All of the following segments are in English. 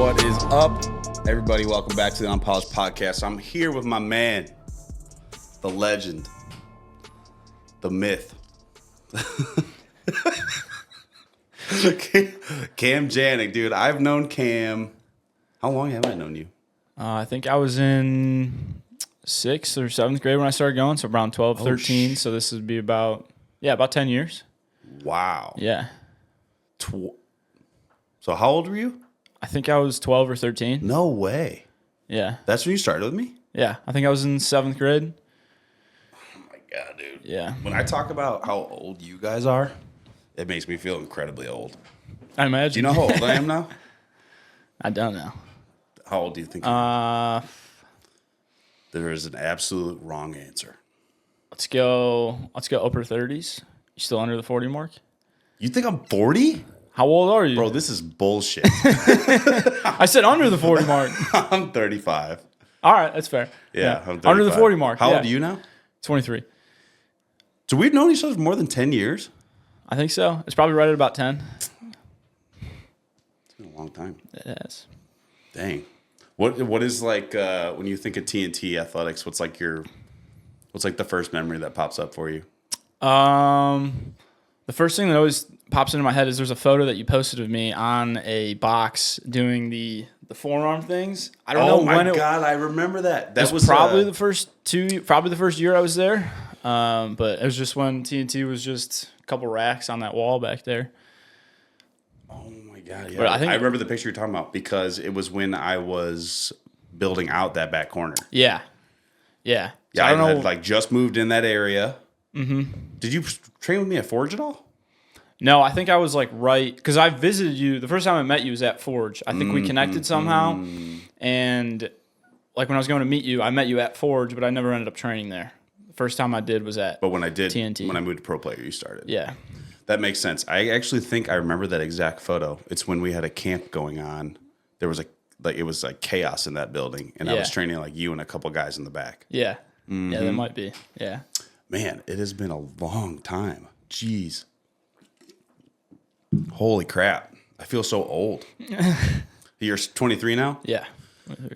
What is up, everybody? Welcome back to the Unpolished podcast. I'm here with my man, the legend, the myth, Cam Janik, dude. I've known Cam. How long have I known you? I think I was in 6th or 7th grade when I started going, so around 12, 13. So this would be about 10 years. Wow. Yeah. So how old were you? I think I was 12 or 13. No way. Yeah. That's when you started with me? Yeah. I think I was in 7th grade. Oh my God, dude. Yeah. When I talk about how old you guys are, it makes me feel incredibly old. I imagine. Do you know how old I am now? I don't know. How old do you think you are? There is an absolute wrong answer. Let's go upper 30s. You still under the 40 mark? You think I'm 40? How old are you? Bro, this is bullshit. I said under the 40 mark. I'm 35. All right, that's fair. Yeah, I'm 35. Under the 40 mark. How old are you now? 23. So we've known each other for more than 10 years? I think so. It's probably right at about 10. It's been a long time. It has. Dang. What is like when you think of TNT athletics, what's like the first memory that pops up for you? The first thing that always pops into my head is there's a photo that you posted of me on a box doing the forearm things. I don't know when it. Oh my God, I remember that. That was probably the first year I was there. But it was just when TNT was just a couple racks on that wall back there. Oh my God, yeah. But I remember the picture you're talking about because it was when I was building out that back corner. Yeah. Yeah. Yeah, I had like just moved in that area. Mm-hmm. Did you train with me at Forge at all? No, I think I was like right because I visited you. The first time I met you was at Forge. I think we connected somehow, and like when I was going to meet you, I met you at Forge, but I never ended up training there. The first time I did was at. But when I did TNT. When I moved to Pro Player, you started. Yeah, that makes sense. I actually think I remember that exact photo. It's when we had a camp going on. There was it was like chaos in that building, and I was training like you and a couple guys in the back. Yeah, yeah, that might be. Yeah. Man, it has been a long time. Jeez. Holy crap. I feel so old. You're 23 now? Yeah.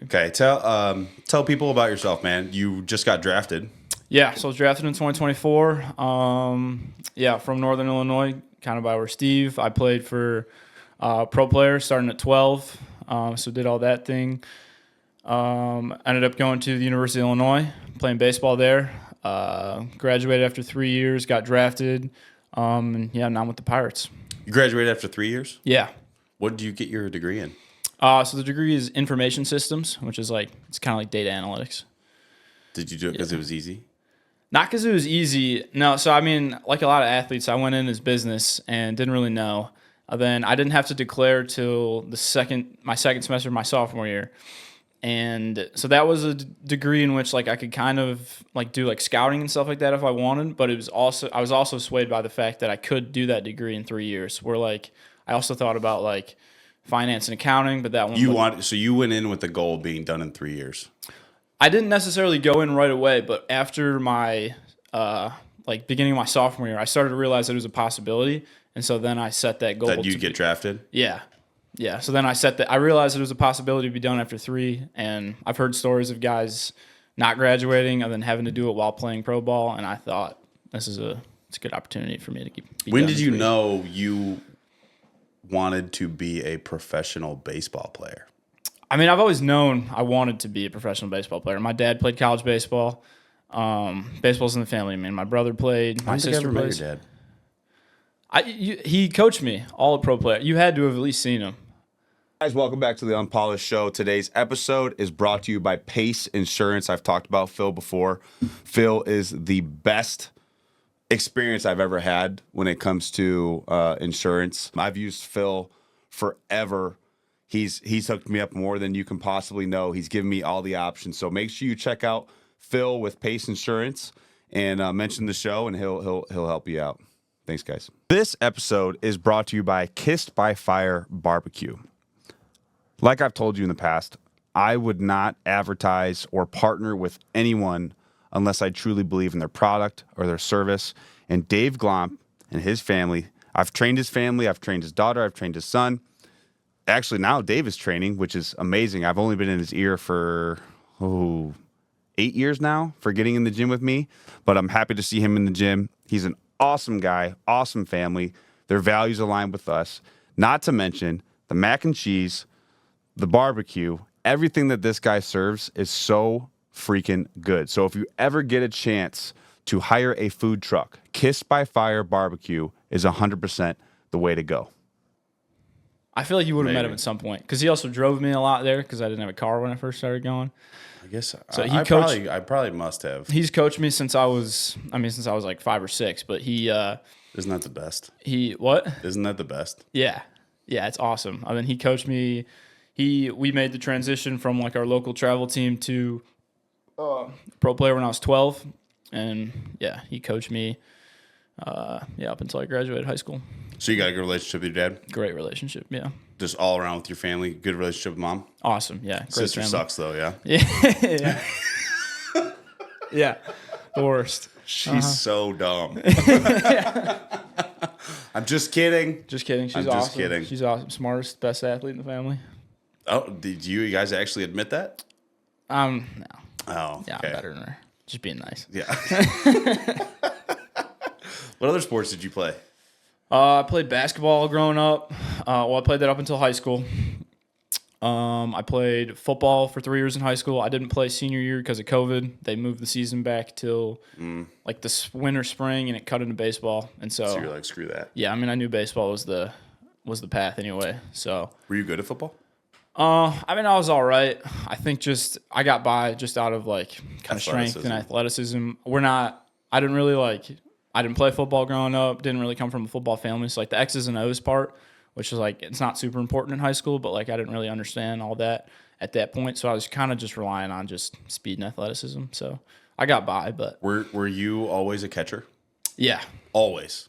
Okay, tell people about yourself, man. You just got drafted. Yeah, so I was drafted in 2024. From Northern Illinois, kind of by where Steve. I played for Pro Player starting at 12, so did all that thing. Ended up going to the University of Illinois, playing baseball there. Graduated after 3 years, got drafted, and now I'm with the Pirates. You graduated after 3 years? Yeah. What did you get your degree in? So the degree is information systems, which is it's kind of like data analytics. Did you do it because it was easy? Not because it was easy. No, so I mean, like a lot of athletes, I went in as business and didn't really know. Then I didn't have to declare till my second semester of my sophomore year. And so that was a degree in which I could kind of do scouting and stuff like that if I wanted, but I was also swayed by the fact that I could do that degree in 3 years. Where I also thought about finance and accounting, but that one So you went in with the goal of being done in 3 years. I didn't necessarily go in right away, but after my beginning of my sophomore year, I started to realize that it was a possibility, and so then I set that goal. That you'd get drafted? Yeah. Yeah, so then I realized it was a possibility to be done after 3, and I've heard stories of guys not graduating and then having to do it while playing pro ball, and I thought it's a good opportunity for me to keep. When did you know you wanted to be a professional baseball player? I mean, I've always known I wanted to be a professional baseball player. My dad played college baseball. Baseball's in the family. I mean, my brother played. My sister plays. Your dad. He coached me all at Pro Player. You had to have at least seen him. Guys, welcome back to the Unpolished Show. Today's episode is brought to you by Pace Insurance. I've talked about Phil before. Phil is the best experience I've ever had when it comes to insurance. I've used Phil forever. He's hooked me up more than you can possibly know. He's given me all the options. So make sure you check out Phil with Pace Insurance and mention the show, and he'll help you out. Thanks, guys. This episode is brought to you by Kissed by Fire Barbecue. Like I've told you in the past, I would not advertise or partner with anyone unless I truly believe in their product or their service. And Dave Glomp and his family, I've trained his family, I've trained his daughter, I've trained his son. actually now Dave is training, which is amazing. I've only been in his ear for 8 years now for getting in the gym with me, but I'm happy to see him in the gym. He's an awesome guy, awesome family. Their values align with us. Not to mention the mac and cheese, the barbecue, everything that this guy serves is so freaking good. So if you ever get a chance to hire a food truck, Kiss by Fire Barbecue is 100% the way to go. I feel like you would have met him at some point because he also drove me a lot there because I didn't have a car when I first started going. I guess So I probably must have. He's coached me since I was like 5 or 6. But he Isn't that the best? What? Isn't that the best? Yeah, it's awesome. I mean, he coached me. We made the transition from like our local travel team to pro player when I was 12, and yeah, he coached me. Up until I graduated high school. So you got a good relationship with your dad? Great relationship, yeah. Just all around with your family, good relationship with mom? Awesome, yeah. Great Sister family. sucks though, yeah? Yeah. Yeah. The worst. She's so dumb. I'm just kidding. Just kidding. She's I'm awesome. just kidding. She's awesome. Smartest, best athlete in the family. Oh, did you guys actually admit that? No. Oh, Yeah, okay. I'm better than her. Just being nice. Yeah. What other sports did you play? I played basketball growing up. I played that up until high school. I played football for 3 years in high school. I didn't play senior year because of COVID. They moved the season back till like the winter, spring, and it cut into baseball. And So you're like, screw that. yeah, I mean, I knew baseball was the path anyway. So Were you good at football? I mean, I was all right. I think I got by just out of like kind of strength and athleticism. I didn't play football growing up. Didn't really come from a football family. So like the X's and O's part, which is like, it's not super important in high school, but like I didn't really understand all that at that point. So I was kind of just relying on just speed and athleticism. So I got by, but Were you always a catcher? yeah, Always.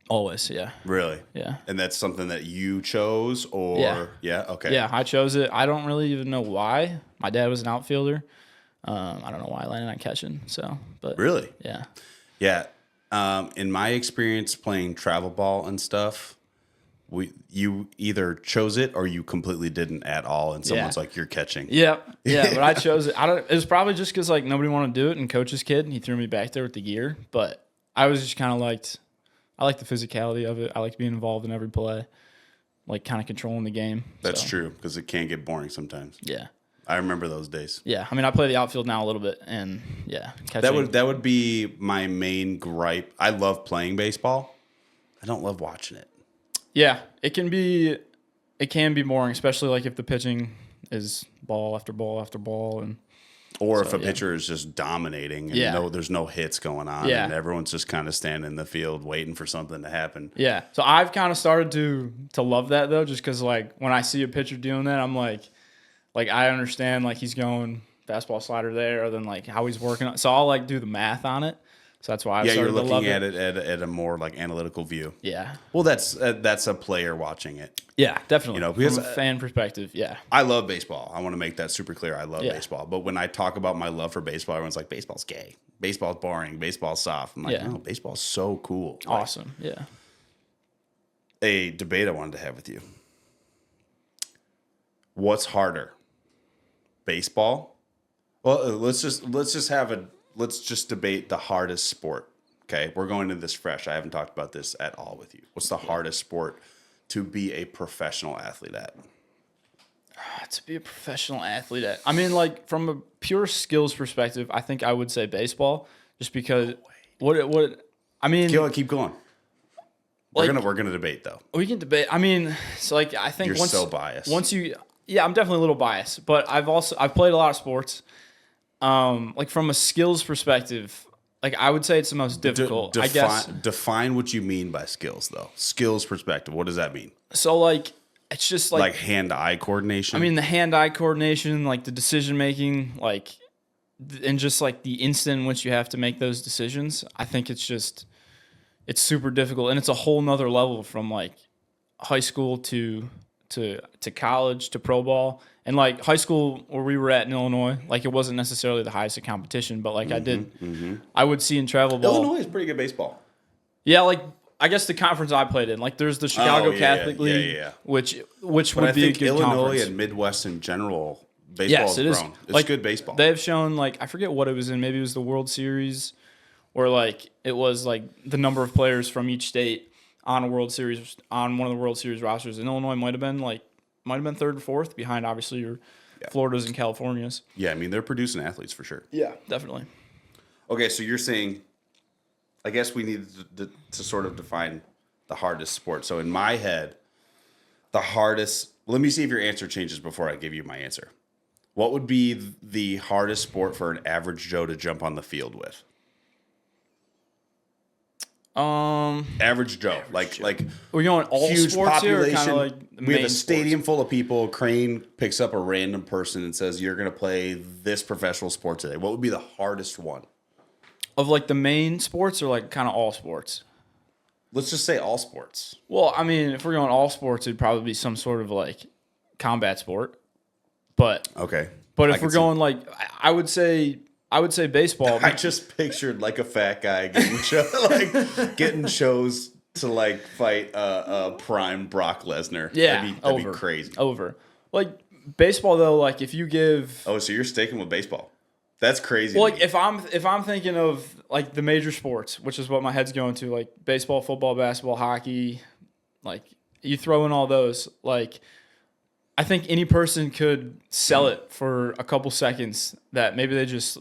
always. Yeah. Really? Yeah. And that's something that you chose or Yeah. Okay. Yeah. I chose it. I don't really even know why. My dad was an outfielder. I don't know why I landed on catching. So, but Really? yeah. Yeah. In my experience playing travel ball and stuff, you either chose it or you completely didn't at all, and someone's like, "You're catching." Yeah, but I chose it. It was probably just because like nobody wanted to do it, and coach's kid, and he threw me back there with the gear. But I was just kind of I liked the physicality of it. I liked being involved in every play, like kind of controlling the game. That's true because it can get boring sometimes. Yeah. I remember those days. Yeah, I mean, I play the outfield now a little bit, and yeah, catching. That would be my main gripe. I love playing baseball. I don't love watching it. Yeah, it can be boring, especially like if the pitching is ball after ball after ball, and or if a pitcher is just dominating and there's no hits going on, and everyone's just kind of standing in the field waiting for something to happen. Yeah, so I've kind of started to love that though, just because like when I see a pitcher doing that, I'm like I understand like he's going fastball slider there, or then like how he's working on. So I'll like do the math on it. So that's why I started you're to love looking at it at a more like analytical view. Yeah. Well, that's a player watching it. Yeah, definitely. Because from a fan perspective, yeah. I love baseball. I want to make that super clear. I love baseball. But when I talk about my love for baseball, everyone's like, baseball's gay. Baseball's boring. Baseball's soft. I'm like, no, baseball's so cool. Awesome. Like, a debate I wanted to have with you. What's harder? Baseball? Well, let's just debate the hardest sport. Okay, we're going into this fresh. I haven't talked about this at all with you. What's the hardest sport to be a professional athlete at? To be a professional athlete at, I mean, like from a pure skills perspective, I think I would say baseball, just because I mean, keep going. We're gonna debate though. We can debate. I mean, so like I think you're so biased. I'm definitely a little biased, but I've played a lot of sports. Like from a skills perspective, like I would say it's the most difficult. I guess. Define what you mean by skills, though. Skills perspective. What does that mean? So like it's just like hand-eye coordination. I mean the hand-eye coordination, like the decision making, like and just like the instant in which you have to make those decisions. I think it's super difficult, and it's a whole nother level from like high school to college to pro ball. And like high school where we were at in Illinois, like it wasn't necessarily the highest of competition, but like I would see in travel ball. Illinois is pretty good baseball. Yeah, like I guess the conference I played in, like there's the Chicago Catholic League, which But would I be a think good Illinois conference. and Midwest in general, baseball Yes, it has is. grown. It's Like, good baseball. They have shown like I forget what it was in. Maybe it was the World Series, or like it was like the number of players from each state on a World Series on one of the World Series rosters. And Illinois might have been third or fourth behind obviously your Floridas and Californias. Yeah, I mean, they're producing athletes for sure. Yeah, definitely. Okay, so you're saying, I guess we need to sort of define the hardest sport. So in my head, the hardest, let me see if your answer changes before I give you my answer. What would be the hardest sport for an average Joe to jump on the field with? Average Joe, like We're going all huge sports here, or population. kind of like the We have main a stadium full of people. Crane picks up a random person and says, "You're going to play this professional sport today." What would be the hardest one? of like the main sports, or like kind of all sports. Let's just say all sports. Well, I mean, if we're going all sports, it'd probably be some sort of like combat sport. But Okay, if we're going like, I would say baseball. I just pictured like a fat guy getting chose to like fight a prime Brock Lesnar. Yeah, that'd be crazy. Over. Like baseball though, like if you give Oh, so you're sticking with baseball? That's crazy. well, like if I'm thinking of like the major sports, which is what my head's going to, like baseball, football, basketball, hockey, like you throw in all those, like I think any person could sell it for a couple seconds that maybe they just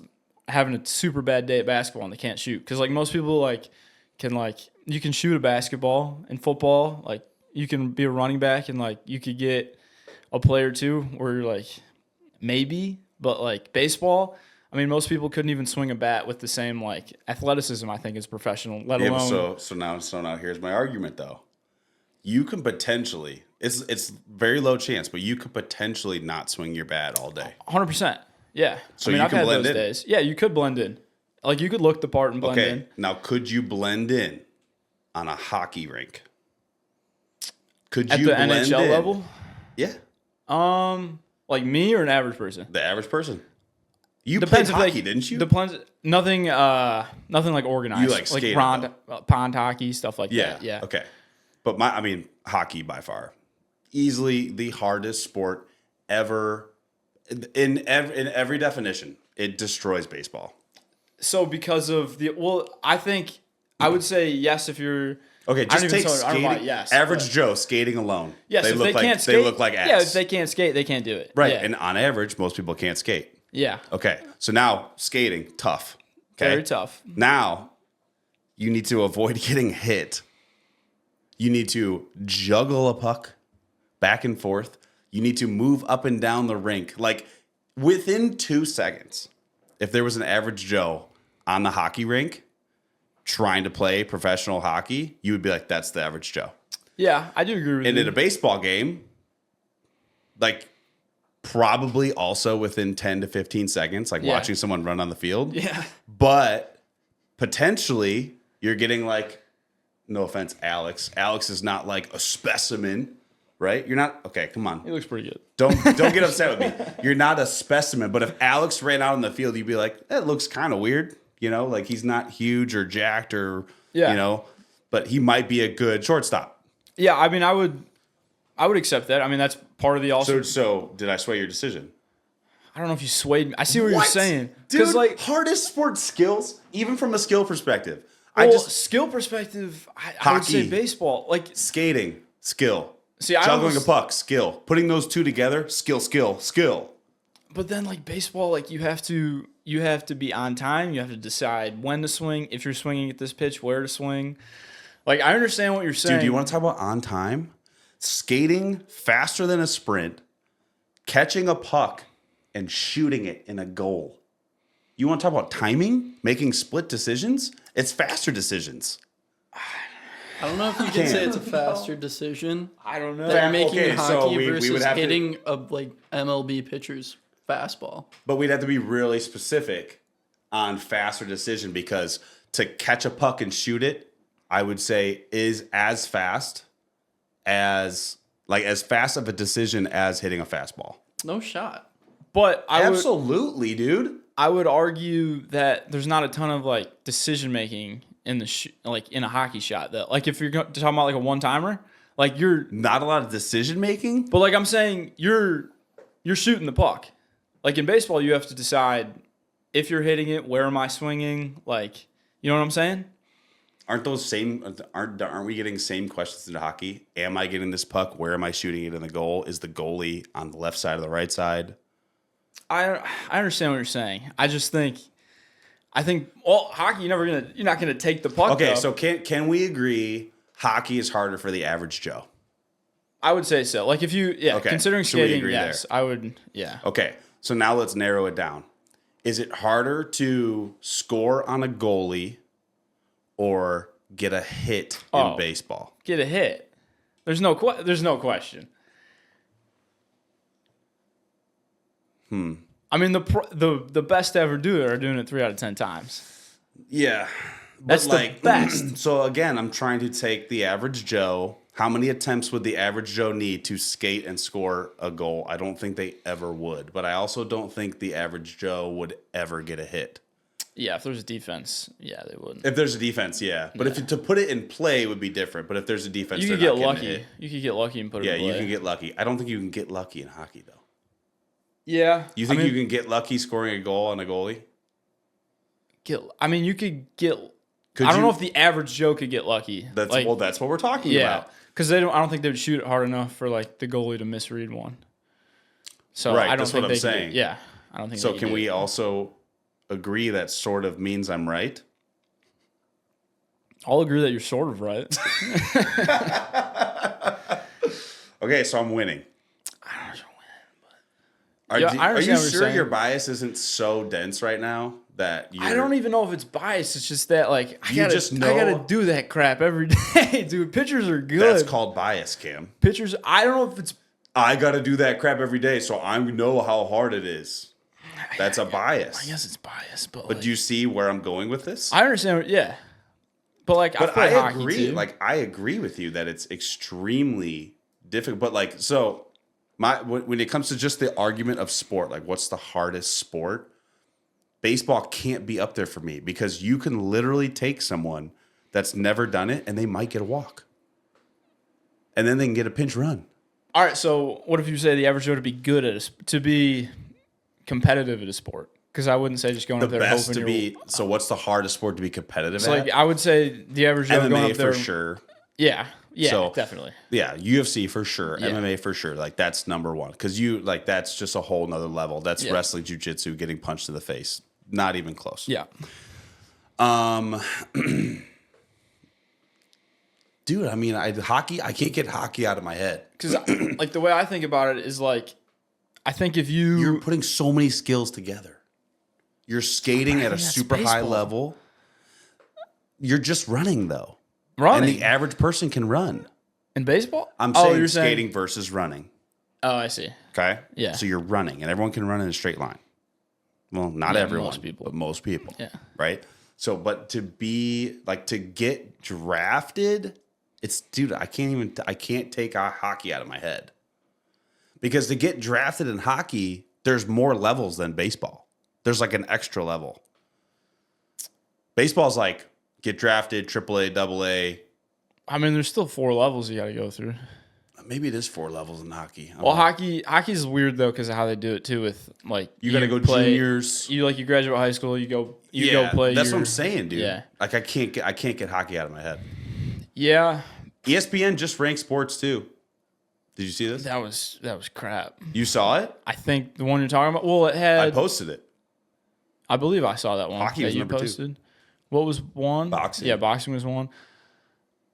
having a super bad day at basketball and they can't shoot. Because like most people like can like you can shoot a basketball and football, like you can be a running back and like you could get a play or two where you're like maybe, but like baseball, I mean most people couldn't even swing a bat with the same like athleticism I think is professional, let alone so now here's my argument though. You can potentially it's very low chance, but you could potentially not swing your bat all day. 100%. Yeah. So I mean, you I've can had blend those in. days. Yeah, you could blend in. Like you could look the part and blend in. Okay, now could you blend in on a hockey rink? Could At you the blend NHL in? level? Yeah, Like me or an average person? the average person. You Depends played if hockey, didn't you? Depends. Nothing like organized. You, like, skated, pond hockey, stuff like Yeah. that. Yeah. Okay. But hockey by far, easily the hardest sport ever. In every definition, it destroys baseball. So because of I think I would say yes if you're Okay, just take I don't know skating. about yes. Average Joe skating alone. Yes, if they can't skate, they look like ass. Yeah, if they can't skate, they can't do it. Right, Yeah. and on average, most people can't skate. Yeah. Okay, so now skating tough. Okay, Very tough. Now you need to avoid getting hit. You need to juggle a puck back and forth. You need to move up and down the rink. Like within 2 seconds, if there was an average Joe on the hockey rink trying to play professional hockey, you would be like, that's the average Joe. Yeah, I do agree with And you. in a baseball game, like probably also within 10 to 15 seconds, like Yeah. watching someone run on the field. Yeah. But potentially you're getting like, no offense, Alex. Alex is not like a specimen, right? You're not, okay, come on. He looks pretty good. Don't get upset with me. You're not a specimen. But if Alex ran out on the field, you'd be like, that looks kind of weird. You know, like he's not huge or jacked or, Yeah. you know, but he might be a good shortstop. Yeah, I mean, I would accept that. I mean, that's part of the also. So did I sway your decision? I don't know if you swayed me. I see what you're saying. Dude, like, hardest sport skills, even from a skill perspective. skill perspective, I would say Hockey. baseball. Like, Skating, skill. see, I Juggling almost, a puck, skill. Putting those two together, skill. but then like baseball, like you have to be on time. You have to decide when to swing. If you're swinging at this pitch, where to swing. Like, I understand what you're saying. Dude, do you want to talk about on time? Skating faster than a sprint, catching a puck, and shooting it in a goal. You want to talk about timing? Making split decisions? It's faster decisions. I don't know if you can say it's a faster decision. I don't know. They're making okay, so hockey we would versus have to- hitting a like MLB pitcher's fastball. But we'd have to be really specific on faster decision because to catch a puck and shoot it, I would say is as fast of a decision as hitting a fastball. No shot. But Absolutely, dude. I would argue that there's not a ton of like decision making in the like in a hockey shot though. Like if you're talking about like a one timer, like you're Not a lot of decision making. but like I'm saying you're shooting the puck. Like in baseball, you have to decide if you're hitting it, where am I swinging? Like, you know what I'm saying? Aren't we getting same questions in hockey? Am I getting this puck? Where am I shooting it in the goal? Is the goalie on the left side or the right side? I understand what you're saying. I think hockey you're not gonna take the puck. Okay, up. so can we agree hockey is harder for the average Joe? I would say so. Like if you Okay, considering so we skating, agree yes, there. I would Okay, so now let's narrow it down. Is it harder to score on a goalie or get a hit in baseball? get a hit. There's no question. I mean the best to ever do it are doing it 3 out of 10 times. Yeah. That's the best. So again, I'm trying to take the average Joe. How many attempts would the average Joe need to skate and score a goal? I don't think they ever would. But I also don't think the average Joe would ever get a hit. Yeah, if there's a defense, yeah, they wouldn't. If there's a defense, yeah. But if to put it in play would be different. But if there's a defense, You could they're get not getting lucky. hit. You could get lucky and put it Yeah, in play. you can get lucky. I don't think you can get lucky in hockey, though. Yeah. You think you can get lucky scoring a goal on a goalie? You could get. Could I don't you- know if the average Joe could get lucky. That's like, that's what we're talking yeah, about. because I don't think they would shoot it hard enough for like the goalie to misread one. So Right, I don't that's think what I'm they could saying. yeah, I don't think. So they can could we do it. also agree that sort of means I'm right? I'll agree that you're sort of right. Okay, so I'm winning. Are Yeah, you I understand what you're sure saying. your bias isn't so dense right now that I don't even know if it's biased. It's just that like I gotta do that crap every day, dude. Pitchers are good. That's called bias, Cam. Pitchers. I don't know if it's. I got to do that crap every day, so I know how hard it is. That's a bias. I guess it's biased, but But do you see where I'm going with this? I understand. Yeah, but like But I I hockey agree. too. Like I agree with you that it's extremely difficult. But like so, when it comes to just the argument of sport, like what's the hardest sport? Baseball can't be up there for me because you can literally take someone that's never done it and they might get a walk, and then they can get a pinch run. All right, so what if you say the average Joe to be good at to be competitive at a sport? Because I wouldn't say just going The up there best hoping to you're. be. So what's the hardest sport to be competitive So at? like I would say the average Joe going MMA up there for sure. Yeah, So- definitely. Yeah, UFC for sure. Yeah. MMA for sure. Like that's number one because that's just a whole nother level. That's Yeah. wrestling, jiu-jitsu, getting punched in the face. Not even close. Yeah, Dude, I mean, hockey. I can't get hockey out of my head. because like the way I think about it is like, I think if You're putting so many skills together. You're skating at a that's super high baseball. level. You're just running though, running and the average person can run. in baseball, I'm oh, saying you're skating versus running. Oh, I see. Okay. Yeah. So you're running, and everyone can run in a straight line. Well, not Yeah, everyone, most people. but most people. Yeah. Right. So, but to get drafted, I can't take hockey out of my head because to get drafted in hockey, there's more levels than baseball. There's like an extra level. Baseball's like get drafted, AAA, AA. I mean, there's still 4 levels you got to go through. Maybe it is 4 levels in hockey. I don't Well, know. hockey's weird though because of how they do it too. With like You got to go play, juniors. You graduate high school. You go play. That's what your- I'm saying, dude. Yeah. Like I can't get hockey out of my head. Yeah, ESPN just ranked sports too. Did you see this? that was crap. You saw it? I think the one you're talking about. Well, it had. I posted it. I believe I saw that one. Hockey that was you number 2. posted. What was one? Boxing. Yeah, boxing was one.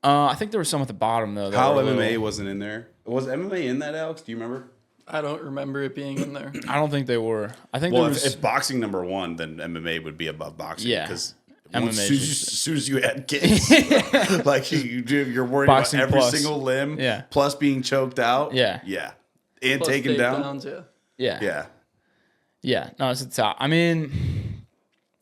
I think there was some at the bottom though. that How were a MMA little- wasn't in there? Was MMA in that, Alex? Do you remember? I don't remember it being in there. I don't think they were. I think Well, there was. if boxing number 1, then MMA would be above boxing. Yeah. Because MMA as is soon as you had kids, like you're worried Boxing about every plus. single limb, Yeah. plus being choked out, Yeah. yeah, and Plus taken down, takedowns, yeah. yeah. yeah. Yeah. No, it's at the top. I mean,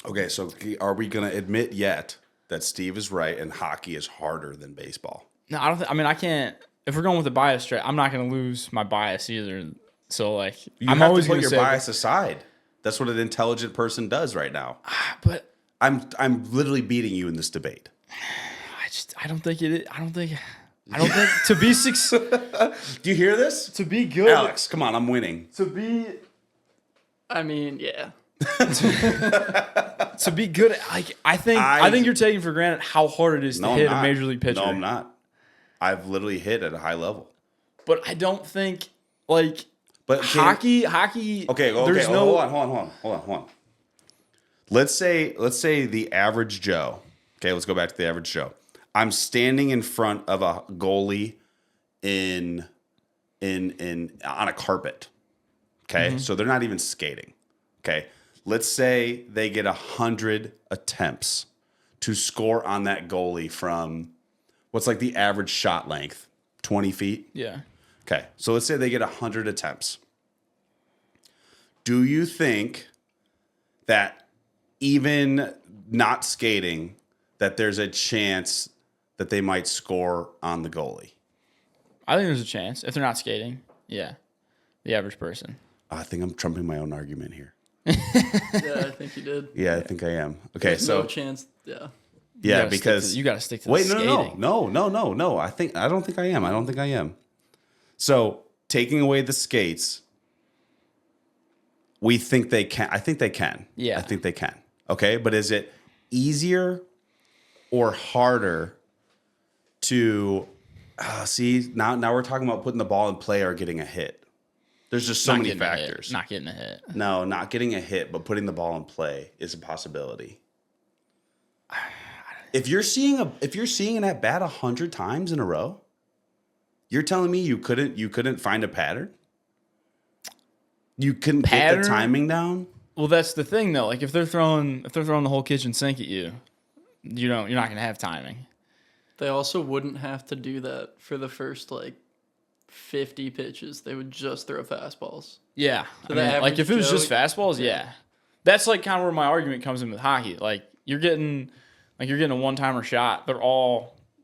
Okay, so are we gonna admit yet that Steve is right and hockey is harder than baseball? no, I don't. I mean, I can't. If we're going with the bias straight, I'm not going to lose my bias either. So like, You I'm have always to put going to your say, bias aside. That's what an intelligent person does right now. but I'm literally beating you in this debate. I don't think it. I don't think to be Do you hear this? to be good. Alex, come on, I'm winning. To be I mean, yeah. to be good. I think you're taking for granted how hard it is to hit a major league pitcher. No, I'm not. I've literally hit at a high level. But I don't think like But hockey. Okay. There's no. Hold on. Let's say the average Joe. Okay, let's go back to the average Joe. I'm standing in front of a goalie in on a carpet. Okay, so they're not even skating. Okay, let's say they get 100 attempts to score on that goalie from what's like the average shot length, 20 feet. Yeah. Okay, so let's say they get 100 attempts. Do you think that even not skating, that there's a chance that they might score on the goalie? I think there's a chance if they're not skating. Yeah, the average person. I think I'm trumping my own argument here. Yeah, I think you did. Yeah, I think I am. Okay, There's so no chance. Yeah. yeah, because you got to stick to wait, the skating. no. I don't think I am. So taking away the skates, we think they can. I think they can. Yeah. I think they can. Okay, but is it easier or harder to see? Now we're talking about putting the ball in play or getting a hit. There's just so many factors. Not getting a hit. No, not getting a hit, but putting the ball in play is a possibility. If you're seeing an at bat 100 times in a row, you're telling me you couldn't find a pattern? You couldn't get the timing down? Well, that's the thing though. Like if they're throwing the whole kitchen sink at you, you're not going to have timing. They also wouldn't have to do that for the first 50 pitches. They would just throw fastballs. Yeah. So like if it was just fastballs, yeah. That's like kind of where my argument comes in with hockey. Like you're getting a one-timer shot.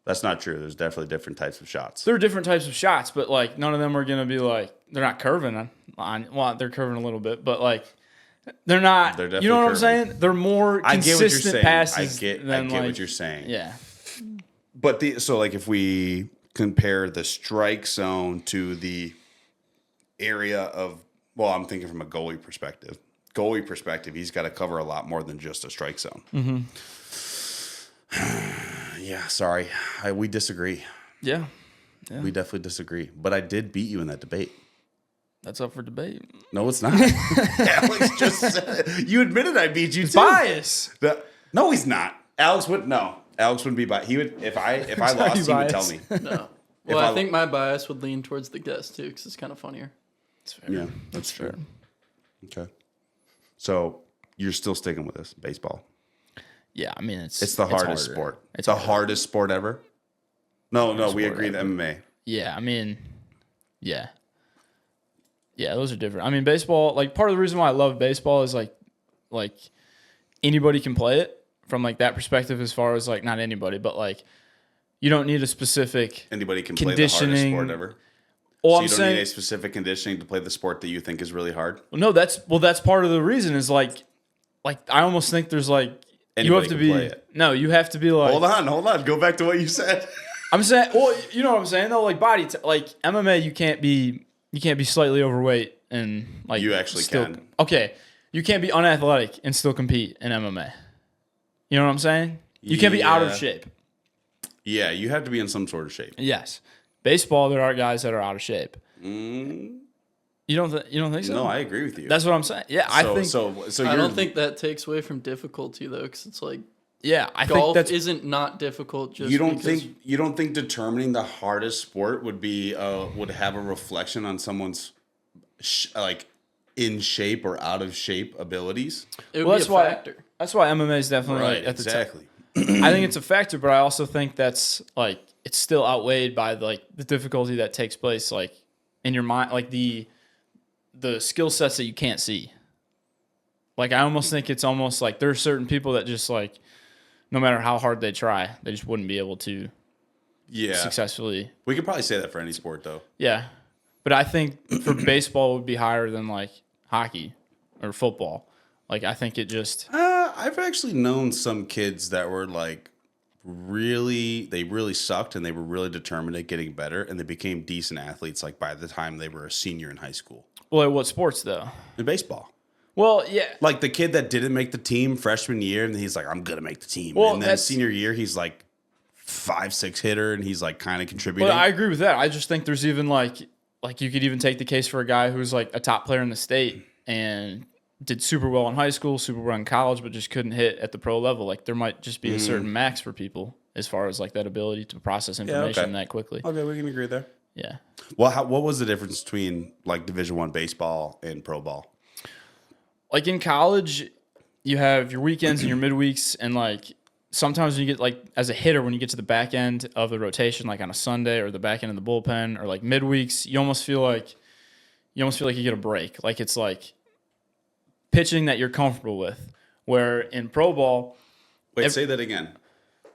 That's not true. There's definitely different types of shots. There are different types of shots, but like none of them are going to be like they're not curving on. Well, they're curving a little bit, but like they're not. They're you know what I'm curving. saying? They're more consistent passes. I get what you're saying. Yeah. But if we compare the strike zone to the area of, I'm thinking from a goalie perspective. He's got to cover a lot more than just a strike zone. Mm-hmm. Yeah, sorry. We disagree. Yeah. We definitely disagree. But I did beat you in that debate. That's up for debate. No, it's not. Alex just said it. You admitted I beat you too. Bias. No, he's not. Alex wouldn't be biased. He would if I lost, he would tell me. No. Well, I think my bias would lean towards the guest too, because it's kind of funnier. That's fair. Yeah, that's fair. Okay. So you're still sticking with this baseball? Yeah, I mean it's the hardest sport. It's the hardest sport ever. No, we agree. The MMA. Yeah, I mean, yeah, those are different. I mean, baseball. Like part of the reason why I love baseball is like anybody can play it from like that perspective. As far as like not anybody, but like you don't need a specific anybody can play the hardest sport ever. Well, so you don't need a specific conditioning to play the sport that you think is really hard. Well, no, that's part of the reason is like I almost think there's like. Anybody you have to be play it. No, you have to be like. Hold on. Go back to what you said. I'm saying, well, you know what I'm saying though. Like like MMA, you can't be slightly overweight and like you actually can. Okay, you can't be unathletic and still compete in MMA. You know what I'm saying? You can't be out of shape. Yeah, you have to be in some sort of shape. Yes, baseball, there are guys that are out of shape. You don't think so? No, I agree with you. That's what I'm saying. Yeah, I think so. I don't think that takes away from difficulty though, because it's like I golf think isn't not difficult. Just you don't think determining the hardest sport would have a reflection on someone's like in shape or out of shape abilities? It would be a factor. That's why MMA is definitely right. At the Exactly. I think it's a factor, but I also think that's like it's still outweighed by like the difficulty that takes place like in your mind, like the skill sets that you can't see. Like I almost think it's almost like there are certain people that just like no matter how hard they try, they just wouldn't be able to successfully. We could probably say that for any sport though. Yeah. But I think for baseball it would be higher than like hockey or football. Like I think it just I've actually known some kids that were like really sucked, and they were really determined at getting better, and they became decent athletes like by the time they were a senior in high school. Well, what sports though? In baseball. Well, yeah. Like the kid that didn't make the team freshman year, and he's like, I'm gonna make the team. Well, and then that's- senior year, he's like 5'6" hitter, and he's like kind of contributing. Well, I agree with that. I just think there's even like you could even take the case for a guy who's like a top player in the state and did super well in high school, super well in college, but just couldn't hit at the pro level. Like there might just be a certain max for people as far as like that ability to process information that quickly. Okay, we can agree there. Yeah. Well, what was the difference between like Division I baseball and pro ball? Like in college, you have your weekends and your midweeks, and like sometimes when you get like as a hitter, when you get to the back end of the rotation, like on a Sunday or the back end of the bullpen or like midweeks, you almost feel like you get a break. Like it's like pitching that you're comfortable with. Where in pro ball, Wait, say that again.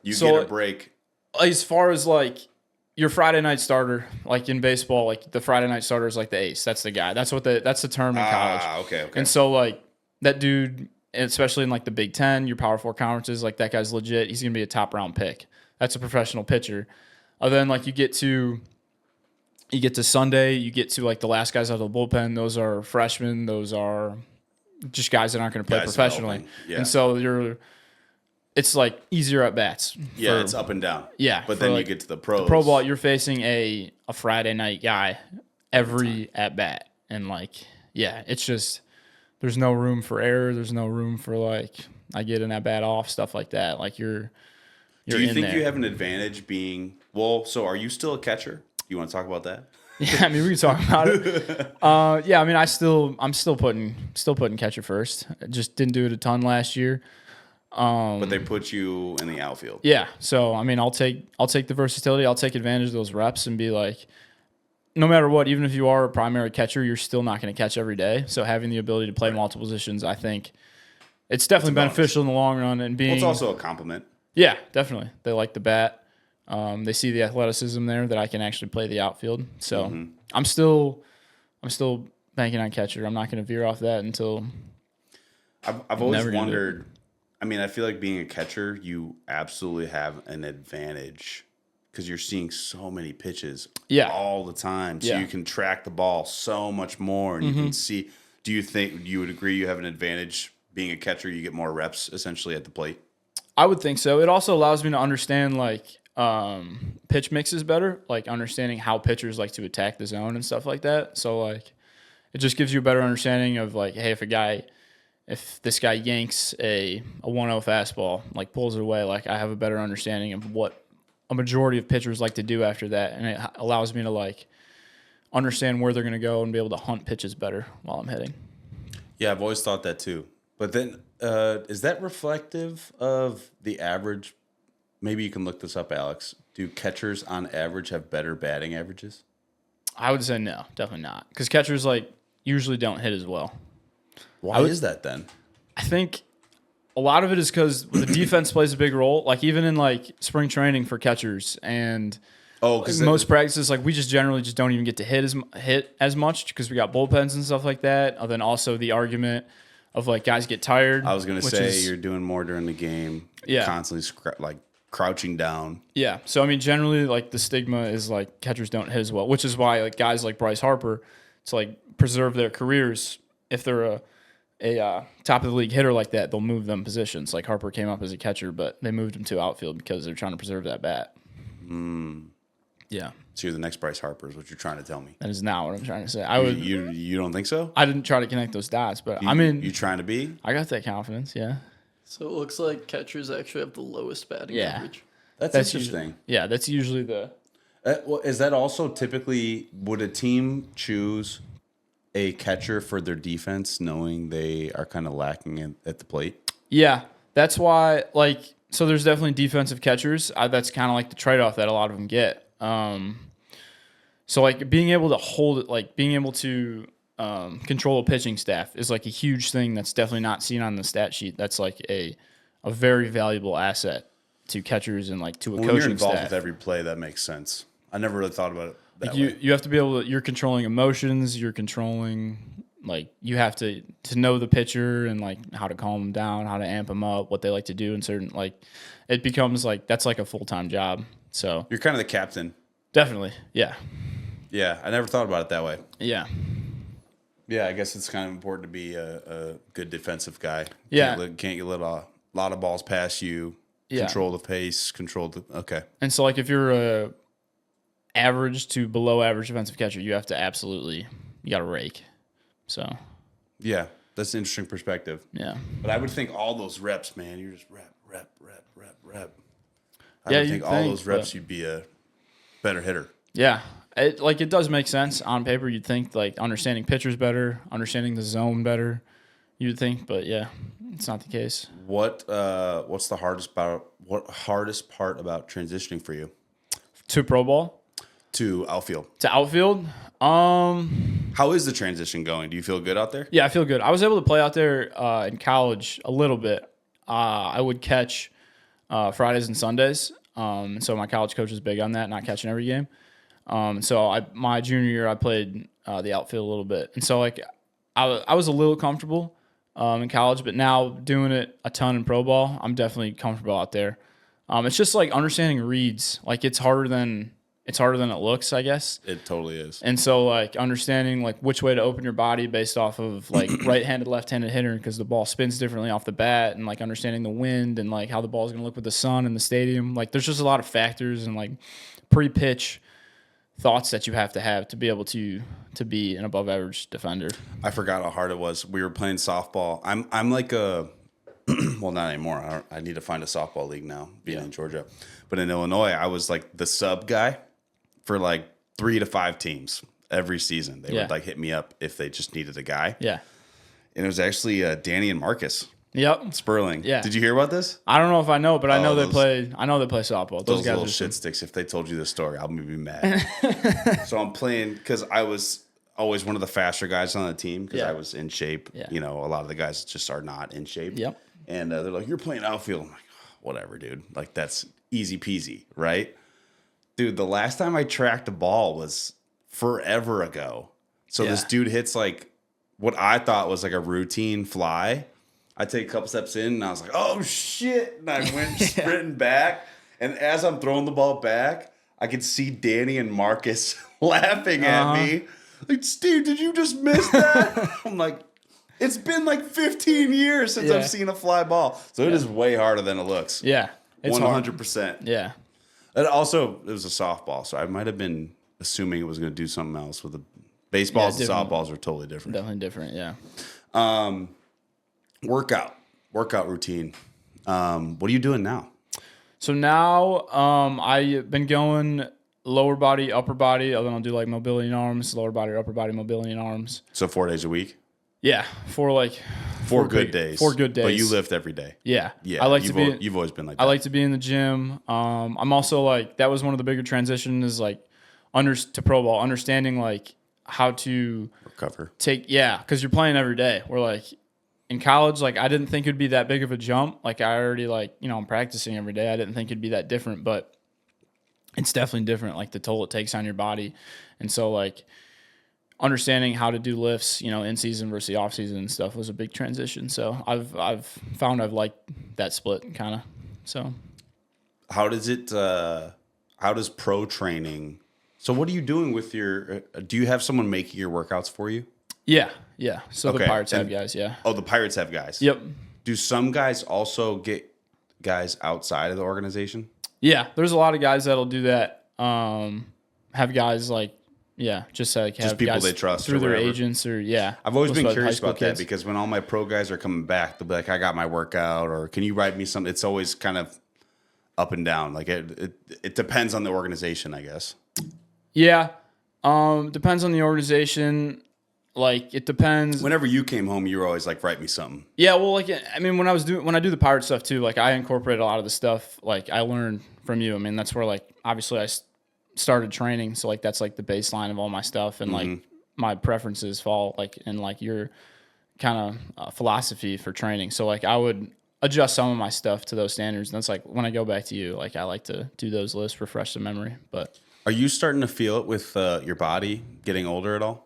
You So- get a break. as far as like your Friday night starter, like in baseball, like the Friday night starter is like the ace. That's the guy. That's the term in college. Okay. And so like that dude, especially in like the Big Ten, your Power 4 conferences, like that guy's legit. He's gonna be a top round pick. That's a professional pitcher. And then like you get to Sunday, you get to like the last guys out of the bullpen. Those are freshmen. Those are just guys that aren't going to play Guys professionally. developing. Yeah. And so it's like easier at bats. Yeah, it's up and down. Yeah, But for, then like, you get to the pros. Pro ball, you're facing a Friday night guy every at bat, and like it's just there's no room for error. There's no room for like I get an at bat off, stuff like that. Like you're Do you in think there. you have an advantage being so are you still a catcher? You want to talk about that? Yeah, I mean we can talk about it. Yeah, I mean I'm still putting catcher first. I just didn't do it a ton last year. But they put you in the outfield. Yeah, so I mean I'll take the versatility. I'll take advantage of those reps and be like, no matter what, even if you are a primary catcher, you're still not going to catch every day. So having the ability to play multiple positions, I think it's definitely beneficial in the long run. And being Well, it's also a compliment. yeah, definitely they like the bat. They see the athleticism there that I can actually play the outfield. So I'm still banking on catcher. I'm not going to veer off that until I've always never gonna do it. wondered. I mean, I feel like being a catcher, you absolutely have an advantage because you're seeing so many pitches all the time. So Yeah. you can track the ball so much more, and you can see. Do you think you would agree you have an advantage being a catcher? You get more reps essentially at the plate. I would think so. It also allows me to understand like pitch mixes better, like understanding how pitchers like to attack the zone and stuff like that. So like it just gives you a better understanding of like, hey, if this guy yanks a 1-0 fastball, like pulls it away, like I have a better understanding of what a majority of pitchers like to do after that, and it allows me to like understand where they're going to go and be able to hunt pitches better while I'm hitting. Yeah, I've always thought that too. But then, is that reflective of the average? Maybe you can look this up, Alex. Do catchers on average have better batting averages? I would say no, definitely not, because catchers like usually don't hit as well. Why is that then? I think a lot of it is because the defense plays a big role. Like even in like spring training for catchers and Because most practices, like we just generally just don't even get to hit as much because we got bullpens and stuff like that. And then also the argument of like guys get tired. I was going to which say is- you're doing more during the game. Yeah. Constantly like crouching down. Yeah. So I mean, generally, like the stigma is like catchers don't hit as well, which is why like guys like Bryce Harper to like preserve their careers. If they're a top of the league hitter like that, they'll move them positions. Like Harper came up as a catcher, but they moved him to outfield because they're trying to preserve that bat. Yeah, So you're the next Bryce Harper is what you're trying to tell me. that is not what I'm trying to say. I would. You don't think so? I didn't try to connect those dots, but I mean, you trying to be? I got that confidence. Yeah. So it looks like catchers actually have the lowest batting Yeah. average. That's Usually, interesting. yeah, that's usually the. Well, is that also typically would a team choose a catcher for their defense, knowing they are kind of lacking at the plate? Yeah, that's why. Like, so there's definitely defensive catchers. That's kind of like the trade-off that a lot of them get. So like being able to hold it, like being able to control a pitching staff is like a huge thing that's definitely not seen on the stat sheet. That's like a very valuable asset to catchers and like to a When you're coaching involved staff. with every play, that makes sense. I never really thought about it that Like way. you have to be able to. You're controlling emotions. You're controlling like you have to know the pitcher and like how to calm them down, how to amp them up, what they like to do in certain, like it becomes like that's like a full-time job. So You're kind of the captain. definitely, yeah, Yeah, I never thought about it that way. yeah, Yeah, I guess it's kind of important to be a good defensive guy. Yeah. Can't you let a lot of balls pass you, Yeah. control the pace, okay. And so like if you're a average to below average defensive catcher, you got to rake. So Yeah, that's an interesting perspective. yeah, But I would think all those reps, man, you're just rep. I Yeah, would you'd think all think, those reps, but- you'd be a better hitter. yeah. It does make sense on paper. You'd think like understanding pitchers better, understanding the zone better. You'd think, but yeah, it's not the case. What's the hardest part about transitioning for you To pro ball, to outfield? to outfield. How is the transition going? Do you feel good out there? Yeah, I feel good. I was able to play out there in college a little bit. I would catch Fridays and Sundays. So my college coach was big on that, not catching every game. So my junior year, I played the outfield a little bit. And so like I was a little comfortable in college, but now doing it a ton in pro ball, I'm definitely comfortable out there. It's just like understanding reads. Like it's harder than it looks, I guess. It totally is. And so like understanding like which way to open your body based off of like right-handed, left-handed hitter, because the ball spins differently off the bat, and like understanding the wind and like how the ball is going to look with the sun in the stadium. Like there's just a lot of factors and like pre-pitch thoughts that you have to be able to be an above average defender. I forgot how hard it was. We were playing softball. I'm like a well, not anymore. I need to find a softball league now, being in Georgia. But in Illinois, I was like the sub guy for like 3 to 5 teams every season. They would like hit me up if they just needed a guy. Yeah. And it was actually Danny and Marcus Yep. Sperling. Yeah. Did you hear about this? I don't know if I know, but I know they those- play softball. Those Those guys little are shit sticks. If they told you the story, I'll be mad. So I'm playing because I was always one of the faster guys on the team because Yeah. I was in shape. Yeah. You know, a lot of the guys just are not in shape. Yep. And they're like, "You're playing outfield." I'm like, "Whatever, dude. Like that's easy peasy, right?" Dude, the last time I tracked a ball was forever ago. So this Yeah. dude hits like what I thought was like a routine fly. I take a couple steps in and I was like, "Oh shit!" And I went sprinting back. And as I'm throwing the ball back, I could see Danny and Marcus laughing at me. Like, "Steve, did you just miss that?" I'm like, "It's been like 15 years since Yeah. I've seen a fly ball." So it is way harder than it looks. Yeah. It's 100%. hard. Yeah. And also, it was a softball, so I might have been assuming it was going to do something else with the baseballs and different. softballs are totally different. Definitely different. Yeah. Workout routine. What are you doing now? So now I've been going lower body, upper body. Then I'll do like mobility in arms, lower body, upper body, mobility in arms. So 4 days a week? Yeah, for like Four good days. 4 good days. But you lift every day. Yeah, Yeah. I like to be. You've always been like that. I like to be in the gym. I'm also like that was one of the bigger transitions is like to pro ball, understanding like how to recover. because you're playing every day. We're like in college, like I didn't think it'd be that big of a jump. Like I already I'm practicing every day. I didn't think it'd be that different, but it's definitely different. Like the toll it takes on your body, and so like understanding how to do lifts, in season versus off season and stuff was a big transition. So I've found I've liked that split kind of. So How does pro training? So what are you doing with your? Do you have someone making your workouts for you? yeah. So Okay, the Pirates have and- guys. Yeah. Oh, the Pirates have guys. Yep. Do some guys also get guys outside of the organization? Yeah. There's a lot of guys that'll do that. Have guys like. Yeah, just like have people guys they trust through or their whatever. agents or yeah. I've always Most been of the high curious school about that kids. because when all my pro guys are coming back, they'll be like, "I got my workout," or "Can you write me something?" It's always kind of up and down. Like it depends on the organization, I guess. Yeah, depends on the organization. Like it depends. Whenever you came home, you were always like, "Write me something." Yeah, well, like I mean, when I do the pirate stuff too, like I incorporate a lot of the stuff like I learned from you. I mean, that's where like obviously started training, so like that's like the baseline of all my stuff, and like my preferences fall like in like your kind of philosophy for training. So like I would adjust some of my stuff to those standards, and that's like when I go back to you, like I like to do those lists, refresh the memory. But Are you starting to feel it with your body getting older at all?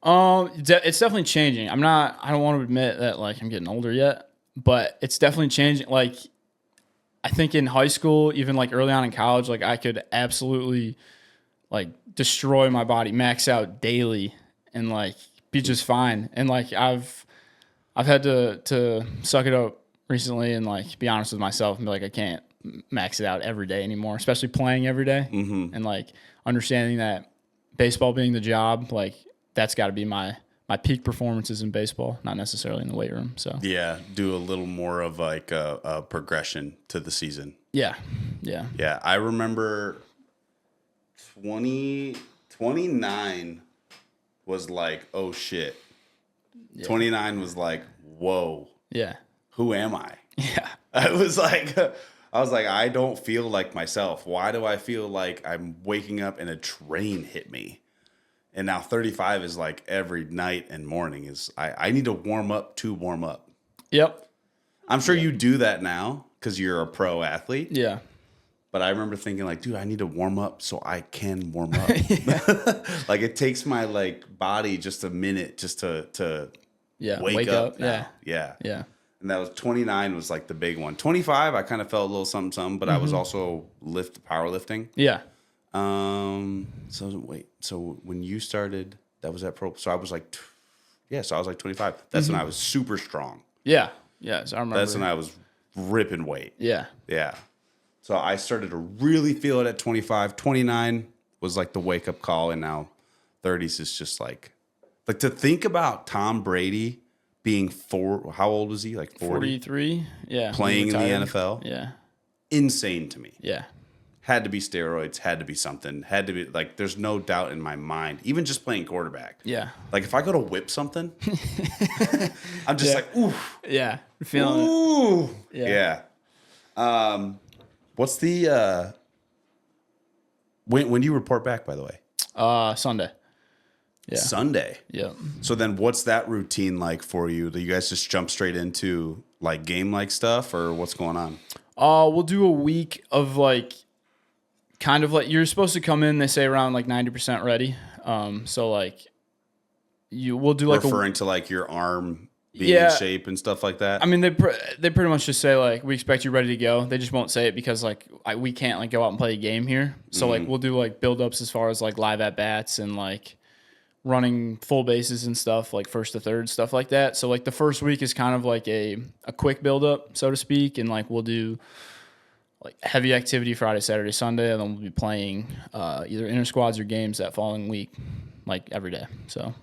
It's definitely changing. I don't want to admit that like I'm getting older yet, but it's definitely changing. Like I think in high school, even like early on in college, like I could absolutely like destroy my body, max out daily, and like be just fine. And like I've had to suck it up recently and like be honest with myself and be like I can't max it out every day anymore, especially playing every day. And like understanding that baseball being the job, like that's got to be my peak performances in baseball, not necessarily in the weight room. So Yeah, do a little more of like a progression to the season. yeah. Yeah, I remember 29 was like, oh shit. 29 was like, whoa, Yeah. who am I? Yeah. I was like, I don't feel like myself. Why do I feel like I'm waking up and a train hit me? And now 35 is like every night and morning is I need to warm up to warm up. Yep. I'm sure you do that now because you're a pro athlete. Yeah. But I remember thinking like, dude, I need to warm up so I can warm up. Like it takes my like body just a minute just to wake up now. Yeah. And that was 29 was like the big one. 25, I kind of felt a little something, something, but I was also powerlifting. Yeah. So when you started, that was at pro. So I was like, so I was like 25. That's when I was super strong. Yeah. Yeah. So I remember. That's when I was ripping weight. Yeah. Yeah. So I started to really feel it at 25. 29 was like the wake up call. And now 30s is just like to think about Tom Brady being how old was he? Like 43. Yeah. Playing in the Retired. NFL. Yeah. Insane to me. Yeah. Had to be steroids, had to be something, had to be like, there's no doubt in my mind, even just playing quarterback. Yeah. Like if I go to whip something, I'm just like, ooh. Yeah. Feeling it. Ooh. Yeah. What's the, when do you report back, by the way? Sunday. Yeah. Sunday. Yeah. So then what's that routine like for you? Do you guys just jump straight into like game-like stuff or what's going on? We'll do a week of like, kind of like you're supposed to come in. They say around like 90% ready. So like, we'll do like referring to like your arm being in shape and stuff like that. I mean, they pretty much just say like we expect you ready to go. They just won't say it because like we can't like go out and play a game here. So like we'll do like build ups as far as like live at bats and like running full bases and stuff like first to third stuff like that. So like the first week is kind of like a quick build up, so to speak, and like we'll do like heavy activity Friday, Saturday, Sunday, and then we'll be playing either inter squads or games that following week, like every day. So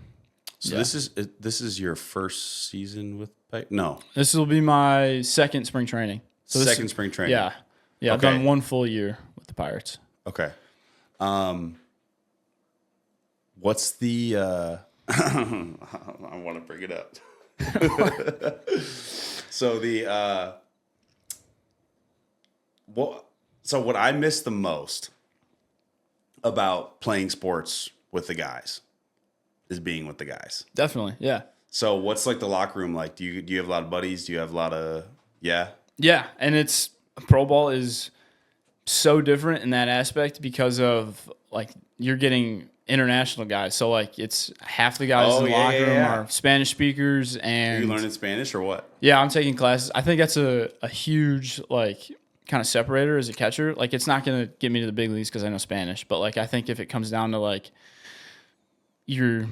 this is your first season with Pike? No, this will be my second spring training. So second spring training. Yeah. Okay. I've done one full year with the Pirates. Okay. What's the? I want to bring it up. So what I miss the most about playing sports with the guys is being with the guys. Definitely, yeah. So what's like the locker room like? Do you have a lot of buddies? Do you have a lot of Yeah, and it's pro ball is so different in that aspect because of like you're getting international guys. So like it's half the guys in the locker room are Spanish speakers. And are you learning Spanish or what? Yeah, I'm taking classes. I think that's a huge like kind of separator as a catcher. Like it's not going to get me to the big leagues because I know Spanish, but like I think if it comes down to like you're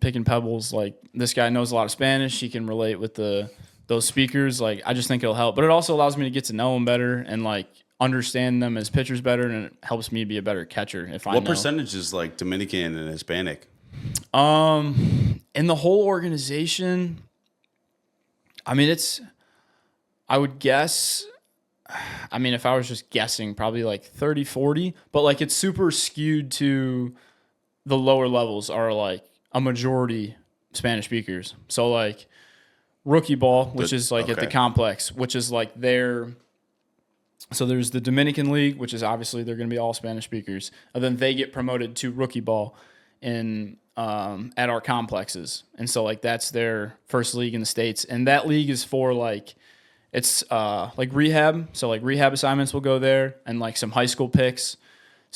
picking pebbles, like this guy knows a lot of Spanish, he can relate with those speakers. Like I just think it'll help, but it also allows me to get to know them better and like understand them as pitchers better, and it helps me be a better catcher if I know. What percentage is like Dominican and Hispanic? In the whole organization, I mean I would guess, I mean if I was just guessing, probably like 30-40, but like it's super skewed to the lower levels are like a majority Spanish speakers. So like rookie ball, which is like at the complex, which is like so there's the Dominican League, which is obviously they're going to be all Spanish speakers. And then they get promoted to rookie ball at our complexes. And so like that's their first league in the States. And that league is for like, it's like rehab. So like rehab assignments will go there and like some high school picks.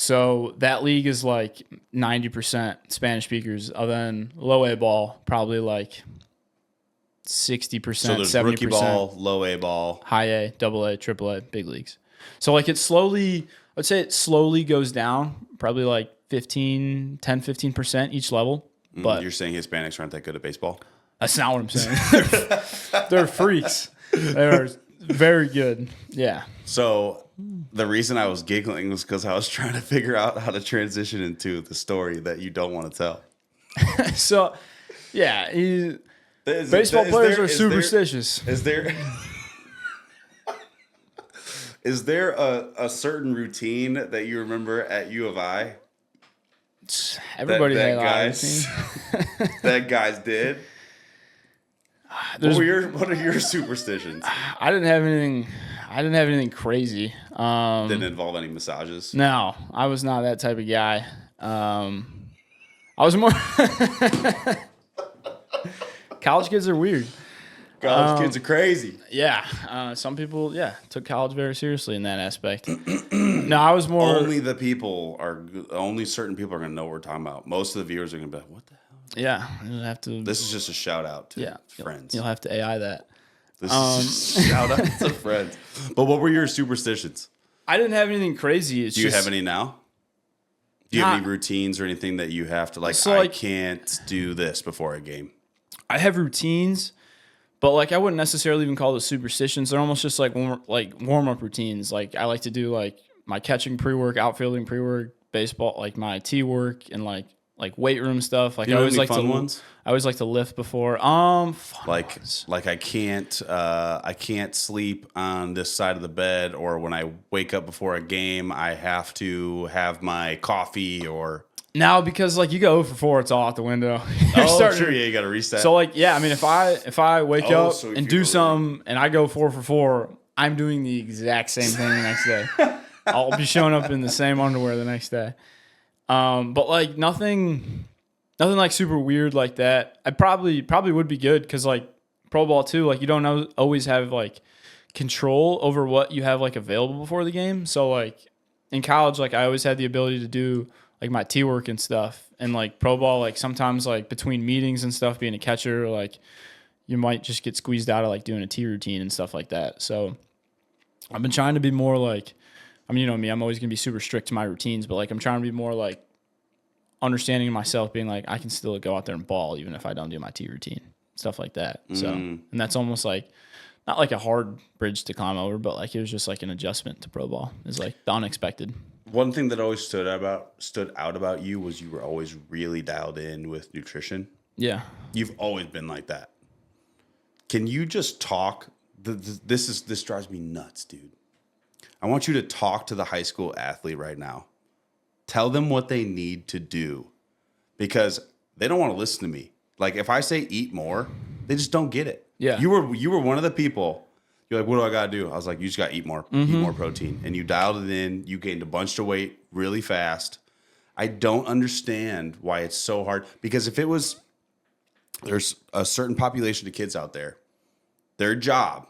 So that league is like 90% Spanish speakers. Then low A ball, probably like 60%, So there's 70%. rookie ball, low A ball. High A, double A, triple A, big leagues. So like I'd say it slowly goes down, probably like 15% each level. But You're saying Hispanics aren't that good at baseball? that's not what I'm saying. They're freaks. They're very good. Yeah. So the reason I was giggling was because I was trying to figure out how to transition into the story that you don't want to tell. So, yeah, baseball players are superstitious. Is there is there a certain routine that you remember at U of I Everybody that had guys that guys did? What are your superstitions? I didn't have anything crazy. Didn't involve any massages. No, I was not that type of guy. I was more college kids are weird. College kids are crazy. Yeah, some people took college very seriously in that aspect. No, I was more Only certain people are going to know what we're talking about. Most of the viewers are going to be like, "What the hell?" Yeah, you'll have to. This is just a shout out to friends. You'll have to AI that. This is just a shout out to friends. But what were your superstitions? I didn't have anything crazy. Do you have any now? Do you have any routines or anything that you have to I can't do this before a game? I have routines, but like I wouldn't necessarily even call those superstitions. They're almost just like warm up routines. Like I like to do like my catching pre-work, outfielding pre-work, baseball, like my tee work, and like weight room stuff. Like You know I always any like fun to ones? I always like to lift before. Like I can't sleep on this side of the bed, or when I wake up before a game, I have to have my coffee or. Now because like you go 0 for 4, it's all out the window. Sure, yeah, you got to reset. So like I mean if I wake up so if and you do were- something and I go 4 for 4, I'm doing the exact same thing the next day. I'll be showing up in the same underwear the next day. But like nothing like super weird like that. I probably would be good because like pro ball too, like you don't always have like control over what you have like available before the game. So like in college, like I always had the ability to do like my tee work and stuff. And like pro ball, like sometimes like between meetings and stuff, being a catcher, like you might just get squeezed out of like doing a tee routine and stuff like that. So I've been trying to be more like, I mean, you know me, I'm always going to be super strict to my routines, but like I'm trying to be more like understanding myself, being like, I can still go out there and ball even if I don't do my tee routine, stuff like that. So, and that's almost like, not like a hard bridge to climb over, but like it was just like an adjustment to pro ball. It's like the unexpected. One thing that always stood out about you was you were always really dialed in with nutrition. Yeah. You've always been like that. Can you just talk? This drives me nuts, dude. I want you to talk to the high school athlete right now. Tell them what they need to do, because they don't want to listen to me. Like if I say eat more, they just don't get it. Yeah. You were one of the people. You're like, what do I got to do? I was like, you just got to eat more, eat more protein. And you dialed it in. You gained a bunch of weight really fast. I don't understand why it's so hard, because there's a certain population of kids out there, their job,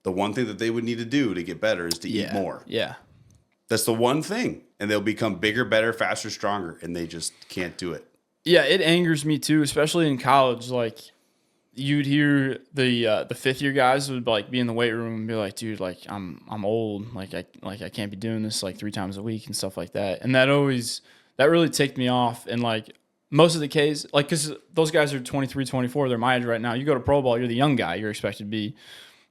the one thing that they would need to do to get better is to eat more. Yeah. That's the one thing. And they'll become bigger, better, faster, stronger. And they just can't do it. Yeah, it angers me too, especially in college. Like you'd hear the fifth year guys would like be in the weight room and be like, dude, like I'm old. Like I can't be doing this like 3 times a week and stuff like that. And that really ticked me off. And like most of the case, like, cause those guys are 23, 24, they're my age right now. You go to pro ball, you're the young guy. You're expected to be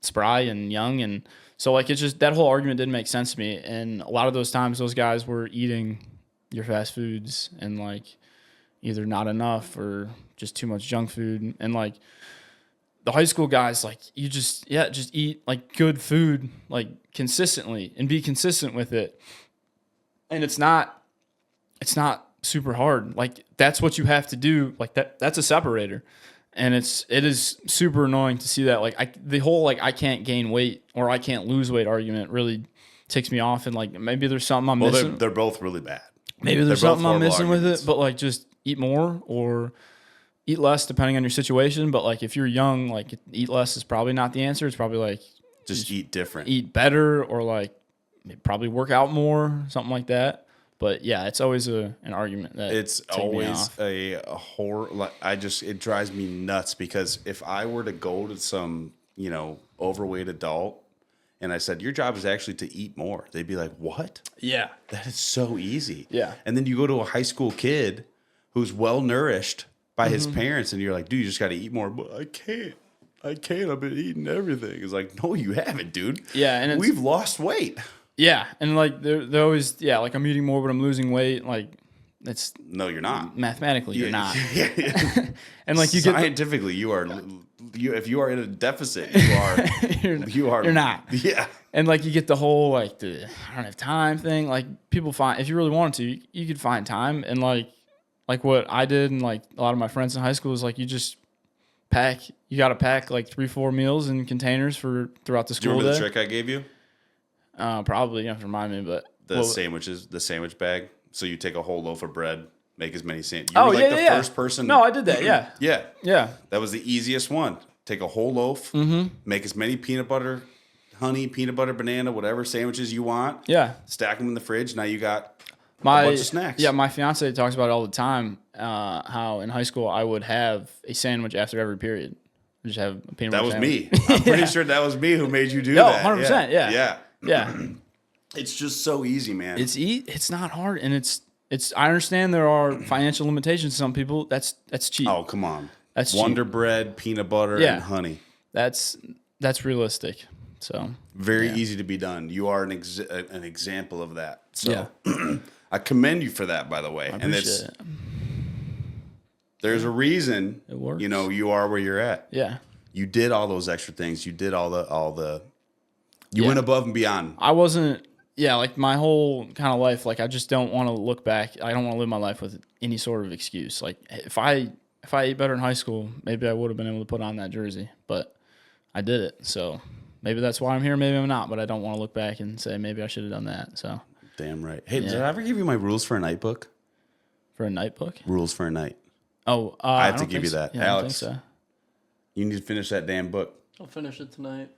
spry and young. And so like, it's just, that whole argument didn't make sense to me. And a lot of those times those guys were eating your fast foods and like either not enough or just too much junk food. And like the high school guys, like you just eat like good food, like consistently and be consistent with it. And it's not super hard. Like that's what you have to do. Like that's a separator. And it is super annoying to see that. Like the whole like I can't gain weight or I can't lose weight argument really ticks me off. And like maybe there's something I'm missing. They're both really bad. Maybe there's something I'm missing with it, but like just eat more or eat less depending on your situation. But like if you're young, like eat less is probably not the answer. It's probably like just eat different. Eat better, or like probably work out more, something like that. But yeah, it's always an argument that It's ticked me always off. a horror. Like it drives me nuts because if I were to go to some, overweight adult and I said, your job is actually to eat more, they'd be like, what? Yeah. That is so easy. Yeah. And then you go to a high school kid who's well nourished by his parents and you're like, dude, you just got to eat more. But I can't. I've been eating everything. It's like, no, you haven't, dude. Yeah, and we've lost weight. Yeah, and like they're always like I'm eating more, but I'm losing weight. Like it's no, you're not. Mathematically, you're not. Yeah. And like scientifically, you are. If you are in a deficit, you are. You're not. Yeah. And like you get the whole like the I don't have time thing. Like people find if you really wanted to, you could find time. And like what I did, and like a lot of my friends in high school is like you just pack. You got to pack like 3-4 meals in containers for throughout the school Do you remember day. the trick I gave you? Probably you have to remind me, but The sandwich bag. So you take a whole loaf of bread, make as many sandwiches. Oh, You were yeah, like the yeah. first person. No, I did that. Yeah, Yeah. yeah, That was the easiest one. Take a whole loaf, make as many peanut butter, honey, peanut butter, banana, whatever sandwiches you want. yeah. Stack them in the fridge. Now you got a My bunch of snacks. Yeah, my fiance talks about it all the time. How in high school I would have a sandwich after every period. I just have a peanut That butter was sandwich. me. I'm pretty sure that was me who made you do No, that. 100%, yeah. Yeah. Yeah, It's just so easy, man. it's not hard, and it's. I understand there are financial limitations to some people. That's cheap. Oh, come on. That's cheap. Wonder bread, peanut butter, Yeah. and honey. That's realistic. So Very easy to be done. You are an example of that. So yeah, I commend you for that, by the way. I appreciate it. There's a reason It works. you are where you're at. Yeah, You did all those extra things. You did all the you went above and beyond. I wasn't. Yeah, like my whole kind of life, like I just don't want to look back. I don't want to live my life with any sort of excuse. Like if I ate better in high school, maybe I would have been able to put on that jersey, but I did it. So maybe that's why I'm here. Maybe I'm not, but I don't want to look back and say maybe I should have done that. So Damn right. Hey, did I ever give you my rules for a night book? for a night book. Rules for a night. Oh, I have to don't give think you that. Yeah, I don't Alex. think so. You need to finish that damn book. I'll finish it tonight.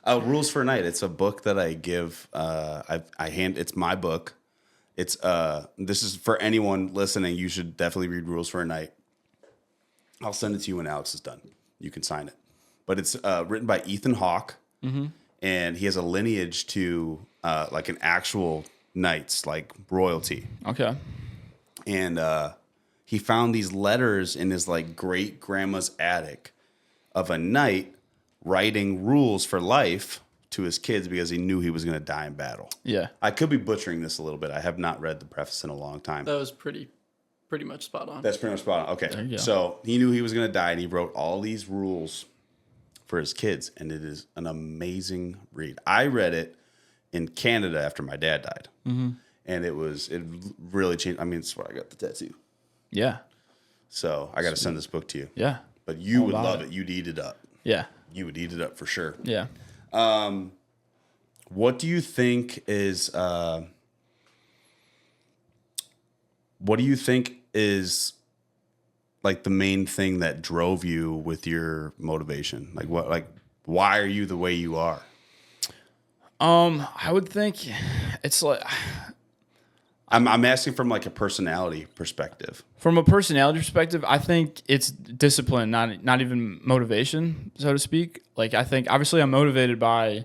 Rules for a Night. It's a book that I give. It's my book. It's this is for anyone listening. You should definitely read Rules for a Night. I'll send it to you when Alex is done. You can sign it. But it's written by Ethan Hawke, and he has a lineage to like an actual knights, like royalty. Okay. And he found these letters in his like great grandma's attic of a knight writing rules for life to his kids because he knew he was going to die in battle. Yeah. I could be butchering this a little bit. I have not read the preface in a long time. That was pretty much spot on. That's pretty much spot on. you Okay. go. So he knew he was going to die and he wrote all these rules for his kids. And it is an amazing read. I read it in Canada after my dad died. And it really changed. I mean, it's where I got the tattoo. Yeah. So I got to send this book to you. Yeah. But you would about love it. it. You'd eat it up. Yeah. You would eat it up for sure. Yeah. What do you think is like the main thing that drove you with your motivation? Why are you the way you are? I would think it's like I'm asking from like a personality perspective. from a personality perspective, I think it's discipline, not even motivation, so to speak. Like I think obviously I'm motivated by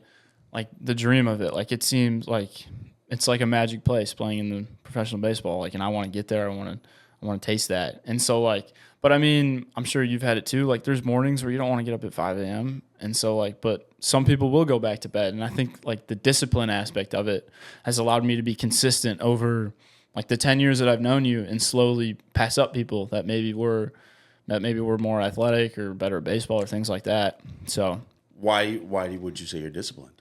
like the dream of it. Like it seems like it's like a magic place playing in the professional baseball. Like, and I want to get there. I want to taste that. And so like, but I mean, I'm sure you've had it too. Like there's mornings where you don't want to get up at 5 a.m. And so like, but some people will go back to bed. And I think like the discipline aspect of it has allowed me to be consistent over like the 10 years that I've known you and slowly pass up people that maybe were more athletic or better at baseball or things like that. So Why would you say you're disciplined?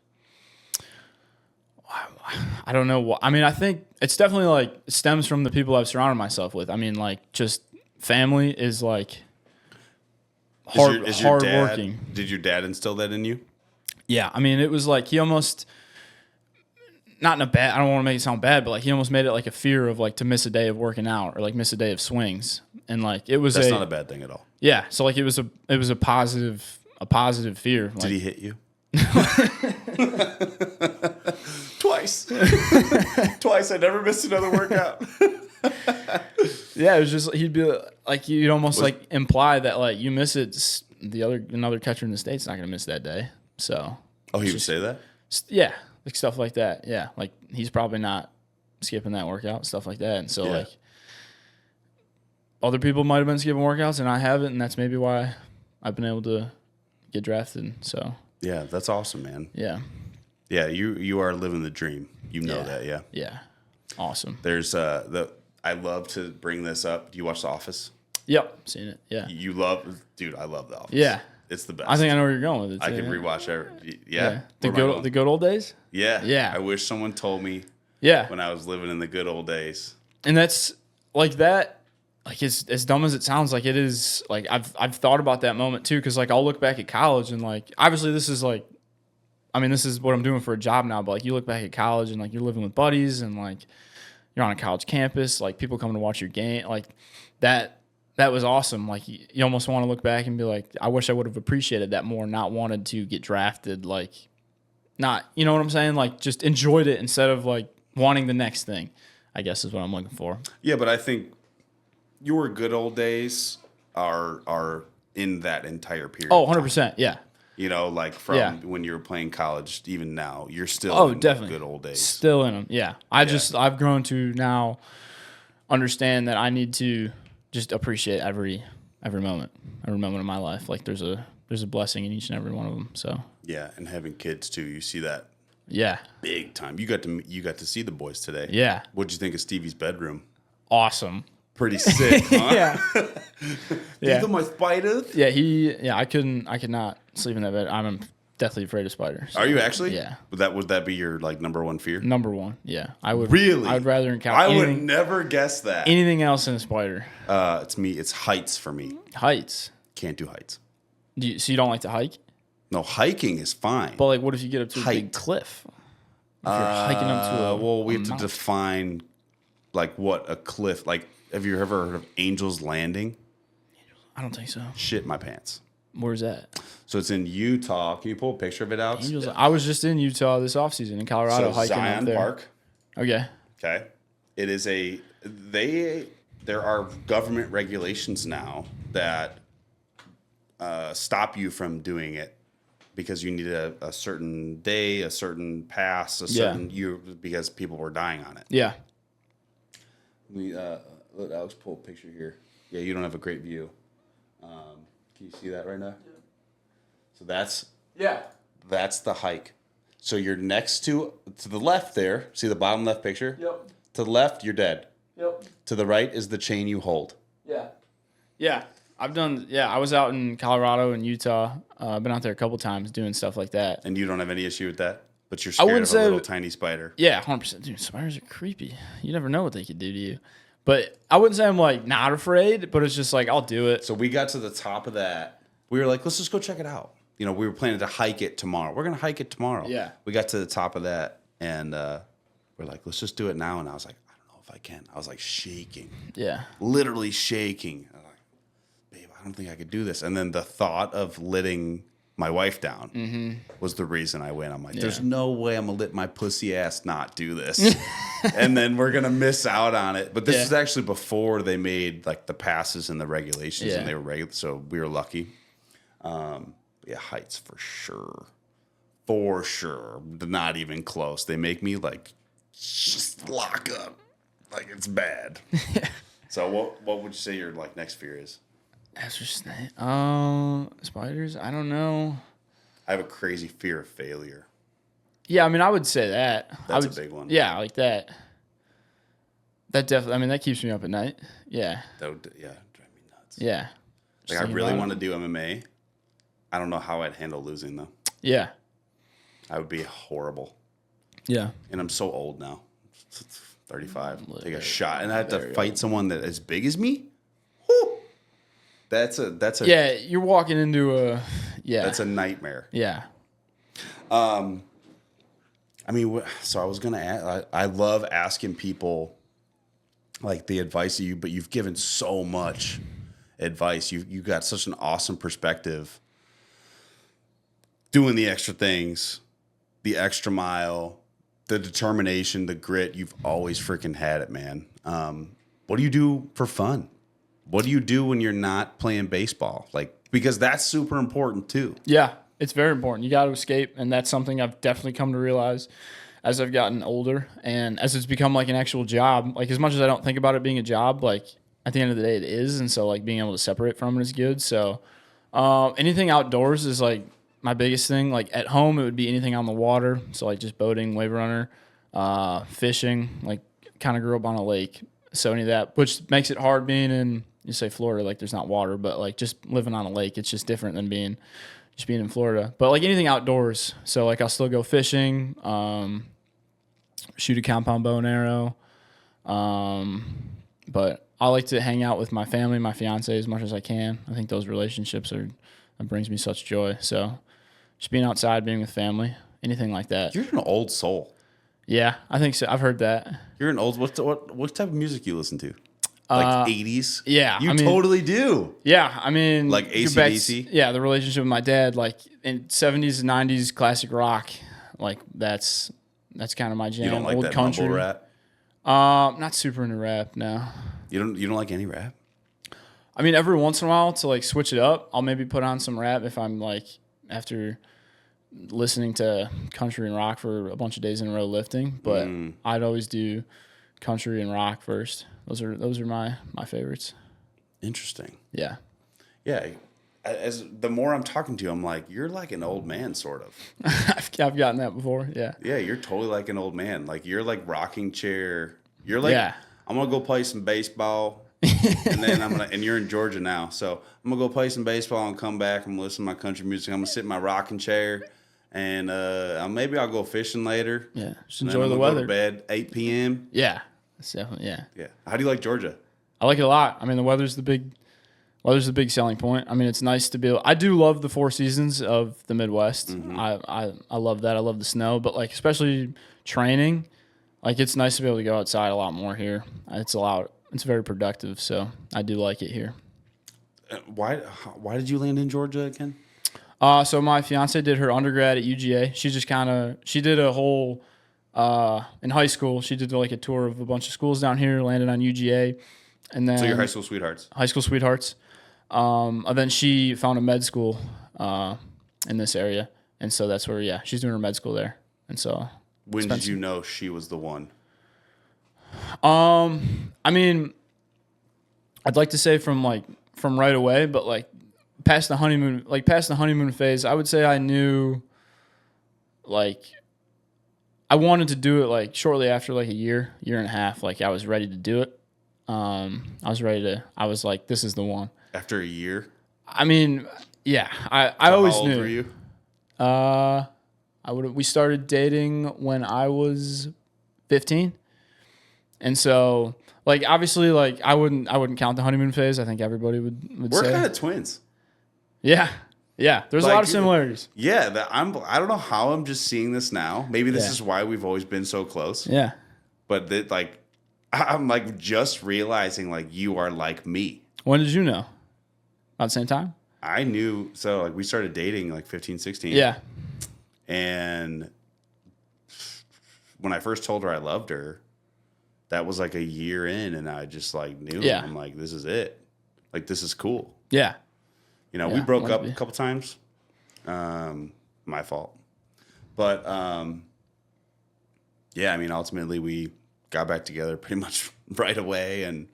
I don't know. I mean, I think it's definitely like it stems from the people I've surrounded myself with. I mean, like just family is like hard working. Did your dad instill that in you? Yeah, I mean, it was like he almost not in a bad. I don't want to make it sound bad, but like he almost made it like a fear of like to miss a day of working out or like miss a day of swings, and like it was That's not a bad thing at all. yeah. So like it was a positive fear. Like, Did he hit you? Twice. twice. Twice. I never missed another workout. Yeah, it was just he'd be like you'd almost like imply that like you miss it, another catcher in the state's not gonna miss that day. So He would say that? yeah, like stuff like that. Yeah, like he's probably not skipping that workout, stuff like that. And so like other people might have been skipping workouts and I haven't, and that's maybe why I've been able to get drafted. So Yeah, that's awesome, man. yeah, Yeah, you are living the dream. You know that, yeah. yeah, awesome. There's I love to bring this up. Do you watch The Office? Yep, seen it. Yeah, You love, dude. I love The Office. yeah. It's the best. I think I know where you're going with it. I too, can yeah. rewatch every. Yeah, Yeah, the good old days. Yeah, Yeah. I wish someone told me Yeah, when I was living in the good old days. and that's like that. Like as dumb as it sounds, like it is. Like I've thought about that moment too, because like I'll look back at college and like obviously this is like, I mean this is what I'm doing for a job now, but like you look back at college and like you're living with buddies and like you're on a college campus, like people coming to watch your game, like that was awesome. Like you almost want to look back and be like, I wish I would have appreciated that more, not wanted to get drafted, like not, you know what I'm saying? Like just enjoyed it instead of like wanting the next thing, I guess is what I'm looking for. Yeah, but I think your good old days are in that entire period. Oh, of time. 100%. Yeah. You know, like from Yeah. when you were playing college, even now, you're still Oh, in definitely. the good old days. Still in them. Yeah. I've grown to now understand that I need to just appreciate every moment of my life. Like there's a blessing in each and every one of them. So Yeah, and having kids too, you see that yeah. big time. You got to see the boys today. Yeah. What'd you think of Stevie's bedroom? Awesome. Pretty sick, huh? Yeah. Yeah. These are my spiders. Yeah. I could not sleep in that bed. I'm deathly afraid of spiders. Are you actually? Yeah. Would that be your like number one fear? Number one. Yeah. I would Really? I would rather encounter I would anything, never guess that. anything else than a spider. It's me. It's heights for me. Heights. Can't do heights. So you don't like to hike? No, hiking is fine. But like, what if you get up to a big Height. cliff? If you're hiking up to a well, we have to mountain. define like what a cliff. Like, have you ever heard of Angel's Landing? I don't think so. Shit my pants. Where's that? So it's in Utah. Can you pull a picture of it out? Angels. I was just in Utah this offseason in Colorado So hiking up Zion there. Park. Okay. Okay. It is there are government regulations now that stop you from doing it because you need a certain day, a certain pass, because people were dying on it. Yeah. Let Alex pull a picture here. Yeah, you don't have a great view. Can you see that right now? Yeah. So that's the hike. So you're next to the left there. See the bottom left picture? Yep. To the left, you're dead. Yep. To the right is the chain you hold. Yeah. Yeah. I was out in Colorado and Utah. I've been out there a couple times doing stuff like that. And you don't have any issue with that? But you're I scared wouldn't of a say- little tiny spider. Yeah, 100%. Dude, spiders are creepy. You never know what they could do to you. But I wouldn't say I'm like not afraid, but it's just like I'll do it. So we got to the top of that. We were like, let's just go check it out. You know, we were planning to hike it tomorrow. We're going to hike it tomorrow. Yeah. We got to the top of that, and we're like, let's just do it now. And I was like, I don't know if I can. I was like shaking, Yeah. literally shaking. I was like, babe, I don't think I could do this. And then the thought of letting my wife down was the reason I went. I'm like, there's no way I'm going to let my pussy ass not do this. And then we're going to miss out on it. But this is actually before they made like the passes and the regulations, and they were regular. So we were lucky. Yeah, heights for sure. For sure. Not even close. They make me like just lock up. Like it's bad. So what would you say your like next fear is? Astro snake. Spiders? I don't know. I have a crazy fear of failure. Yeah, I mean, I would say that. That's a big one. Yeah, like that. That definitely, I mean, that keeps me up at night. Yeah. That would drive me nuts. Yeah. Like I really want to do MMA. I don't know how I'd handle losing though. Yeah. I would be horrible. Yeah. And I'm so old now. 35. Take a shot. And I have to fight someone that as big as me? Whew. That's a Yeah, you're walking into a, that's a nightmare. Yeah. I mean, so I was going to ask, I love asking people like the advice of you, but you've given so much advice. You got such an awesome perspective doing the extra things, the extra mile, the determination, the grit, you've always freaking had it, man. What do you do for fun? What do you do when you're not playing baseball? Like, because that's super important too. Yeah, it's very important. You got to escape, and that's something I've definitely come to realize as I've gotten older and as it's become like an actual job. Like, as much as I don't think about it being a job, like at the end of the day, it is, and so like being able to separate from it is good. So anything outdoors is like my biggest thing. Like at home, it would be anything on the water. So like just boating, wave runner, fishing. Like kind of grew up on a lake, so any of that, which makes it hard being in, you say Florida, like there's not water, but like just living on a lake, it's just different than being in Florida. But like anything outdoors, so like I'll still go fishing, shoot a compound bow and arrow. But I like to hang out with my family, my fiance, as much as I can. I think those relationships that brings me such joy. So just being outside, being with family, anything like that. You're an old soul. Yeah, I think so. I've heard that. You're an old. What type of music you listen to? Like 80s? Yeah, You totally do. Yeah, I mean, Like go back- AC/DC? Yeah, the relationship with my dad, like in 70s and 90s classic rock, like that's kind of my jam. You don't like Old that country. mumble rap? Not super into rap, no. You don't like any rap? I mean, every once in a while to like switch it up, I'll maybe put on some rap if I'm like after listening to country and rock for a bunch of days in a row lifting. But I'd always do country and rock first. Those are my favorites. Interesting. Yeah. Yeah. As the more I'm talking to you, I'm like, you're like an old man, sort of. I've gotten that before. Yeah. Yeah, you're totally like an old man. Like you're like rocking chair. You're like, Yeah. I'm gonna go play some baseball, and then and you're in Georgia now, so I'm gonna go play some baseball and come back. I'm gonna listen to my country music. I'm gonna sit in my rocking chair, and maybe I'll go fishing later. Yeah. Just And then enjoy I'm the gonna weather. Go to bed 8 p.m. Yeah. That's definitely, yeah. Yeah. How do you like Georgia? I like it a lot. I mean, the weather's the big selling point. I mean, it's nice to be able, I do love the 4 seasons of the Midwest. Mm-hmm. I love that. I love the snow, but like especially training, like it's nice to be able to go outside a lot more here. It's very productive, so I do like it here. Why did you land in Georgia again? So my fiance did her undergrad at UGA. She did a whole in high school. She did like a tour of a bunch of schools down here, landed on UGA, and then So your high school sweethearts. High school sweethearts. And then she found a med school in this area, and so that's where she's doing her med school there. And so When did you know she was the one? I mean, I'd like to say from right away, but like past the honeymoon phase, I would say I knew like I wanted to do it like shortly after like a year and a half. Like I was ready to do it. I was like, this is the one. After a year? I mean, yeah, I So always how old knew. were you? We started dating when I was 15. And so like obviously like I wouldn't count the honeymoon phase. I think everybody would We're say. kind of twins. Yeah. Yeah, there's a lot Like, of similarities. Yeah, I don't know how I'm just seeing this now. Maybe this Yeah. is why we've always been so close. Yeah. But I'm like just realizing like you are like me. When did you know? About the same time? I knew, so like we started dating like 15, 16. Yeah. And when I first told her I loved her, that was like a year in, and I just like knew. Yeah. I'm like, this is it. Like, this is cool. Yeah. You know, Yeah, we broke up maybe. a couple times. My fault. But yeah, I mean, ultimately we got back together pretty much right away, and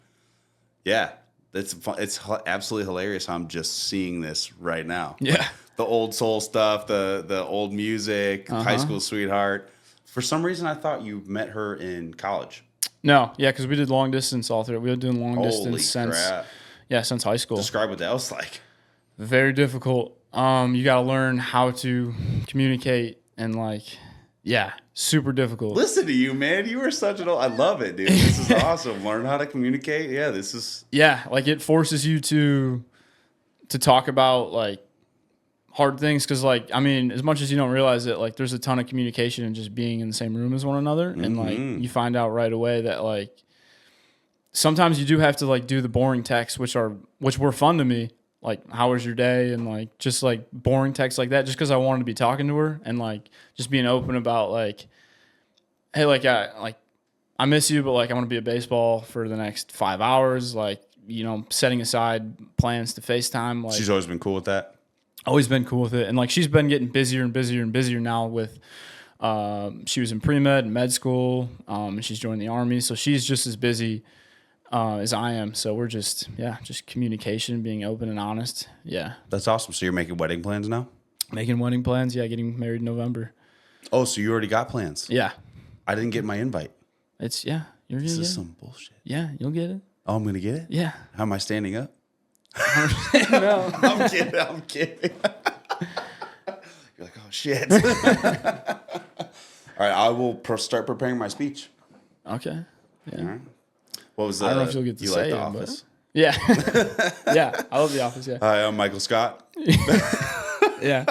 yeah, it's fun. It's absolutely hilarious how I'm just seeing this right now. Yeah. The old soul stuff, the old music, high school sweetheart. For some reason, I thought you met her in college. No, yeah, because we did long distance all through. We were doing long Holy distance crap. since high school. Describe what that was like. Very difficult. You got to learn how to communicate and super difficult. Listen to you, man. You were such an old... I love it, dude. This is awesome. Learn how to communicate. Yeah, this is... Yeah, like it forces you to talk about like hard things because like I mean as much as you don't realize it, like there's a ton of communication and just being in the same room as one another, and like you find out right away that like sometimes you do have to like do the boring texts which were fun to me, like how was your day, and like just like boring texts like that just because I wanted to be talking to her and like just being open about like hey, I miss you, but like I want to be at baseball for the next 5 hours. Like, you know, setting aside plans to FaceTime. Like, She's always been cool with that. always been cool with it, and like she's been getting busier and busier and busier now with. She was in pre-med and med school, and she's joined the Army, so she's just as busy as I am. So we're just communication, being open and honest. Yeah. That's awesome. So you're making wedding plans now? Making wedding plans. Yeah, getting married in November. Oh, so you already got plans? Yeah. I didn't get my invite. You're gonna This get is it. some bullshit. Yeah, you'll get it. Oh, I'm gonna get it? Yeah. How am I standing up? No. I'm kidding. You're like, oh shit. All right, I will start preparing my speech. Okay. Yeah. All right. What was I don't know if you'll get to you say like The it, but- Office? Yeah. Yeah. I love The Office. Yeah. Hi, I'm Michael Scott. Yeah.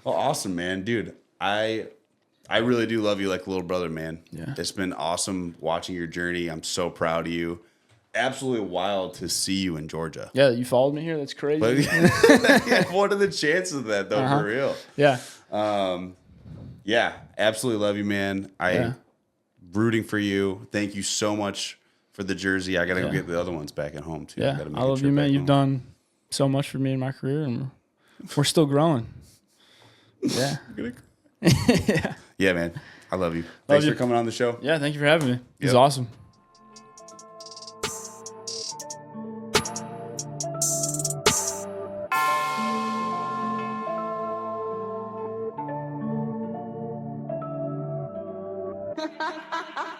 Well, awesome, man, dude. I really do love you like a little brother, man. Yeah. It's been awesome watching your journey. I'm so proud of you. Absolutely wild to see you in Georgia. Yeah. You followed me here. That's crazy. But yeah, what are the chances of that, though, for real? Yeah. Yeah, absolutely love you, man. Rooting for you. Thank you so much for the jersey. I got to go get the other ones back at home, too. Yeah. Gotta make I a love trip you, man. back You've home. done so much for me in my career, and we're still growing. Yeah. Yeah, man. I love you. Thanks you. for coming on the show. Yeah. Thank you for having me. It was Yep. awesome. Ha ha ha ha!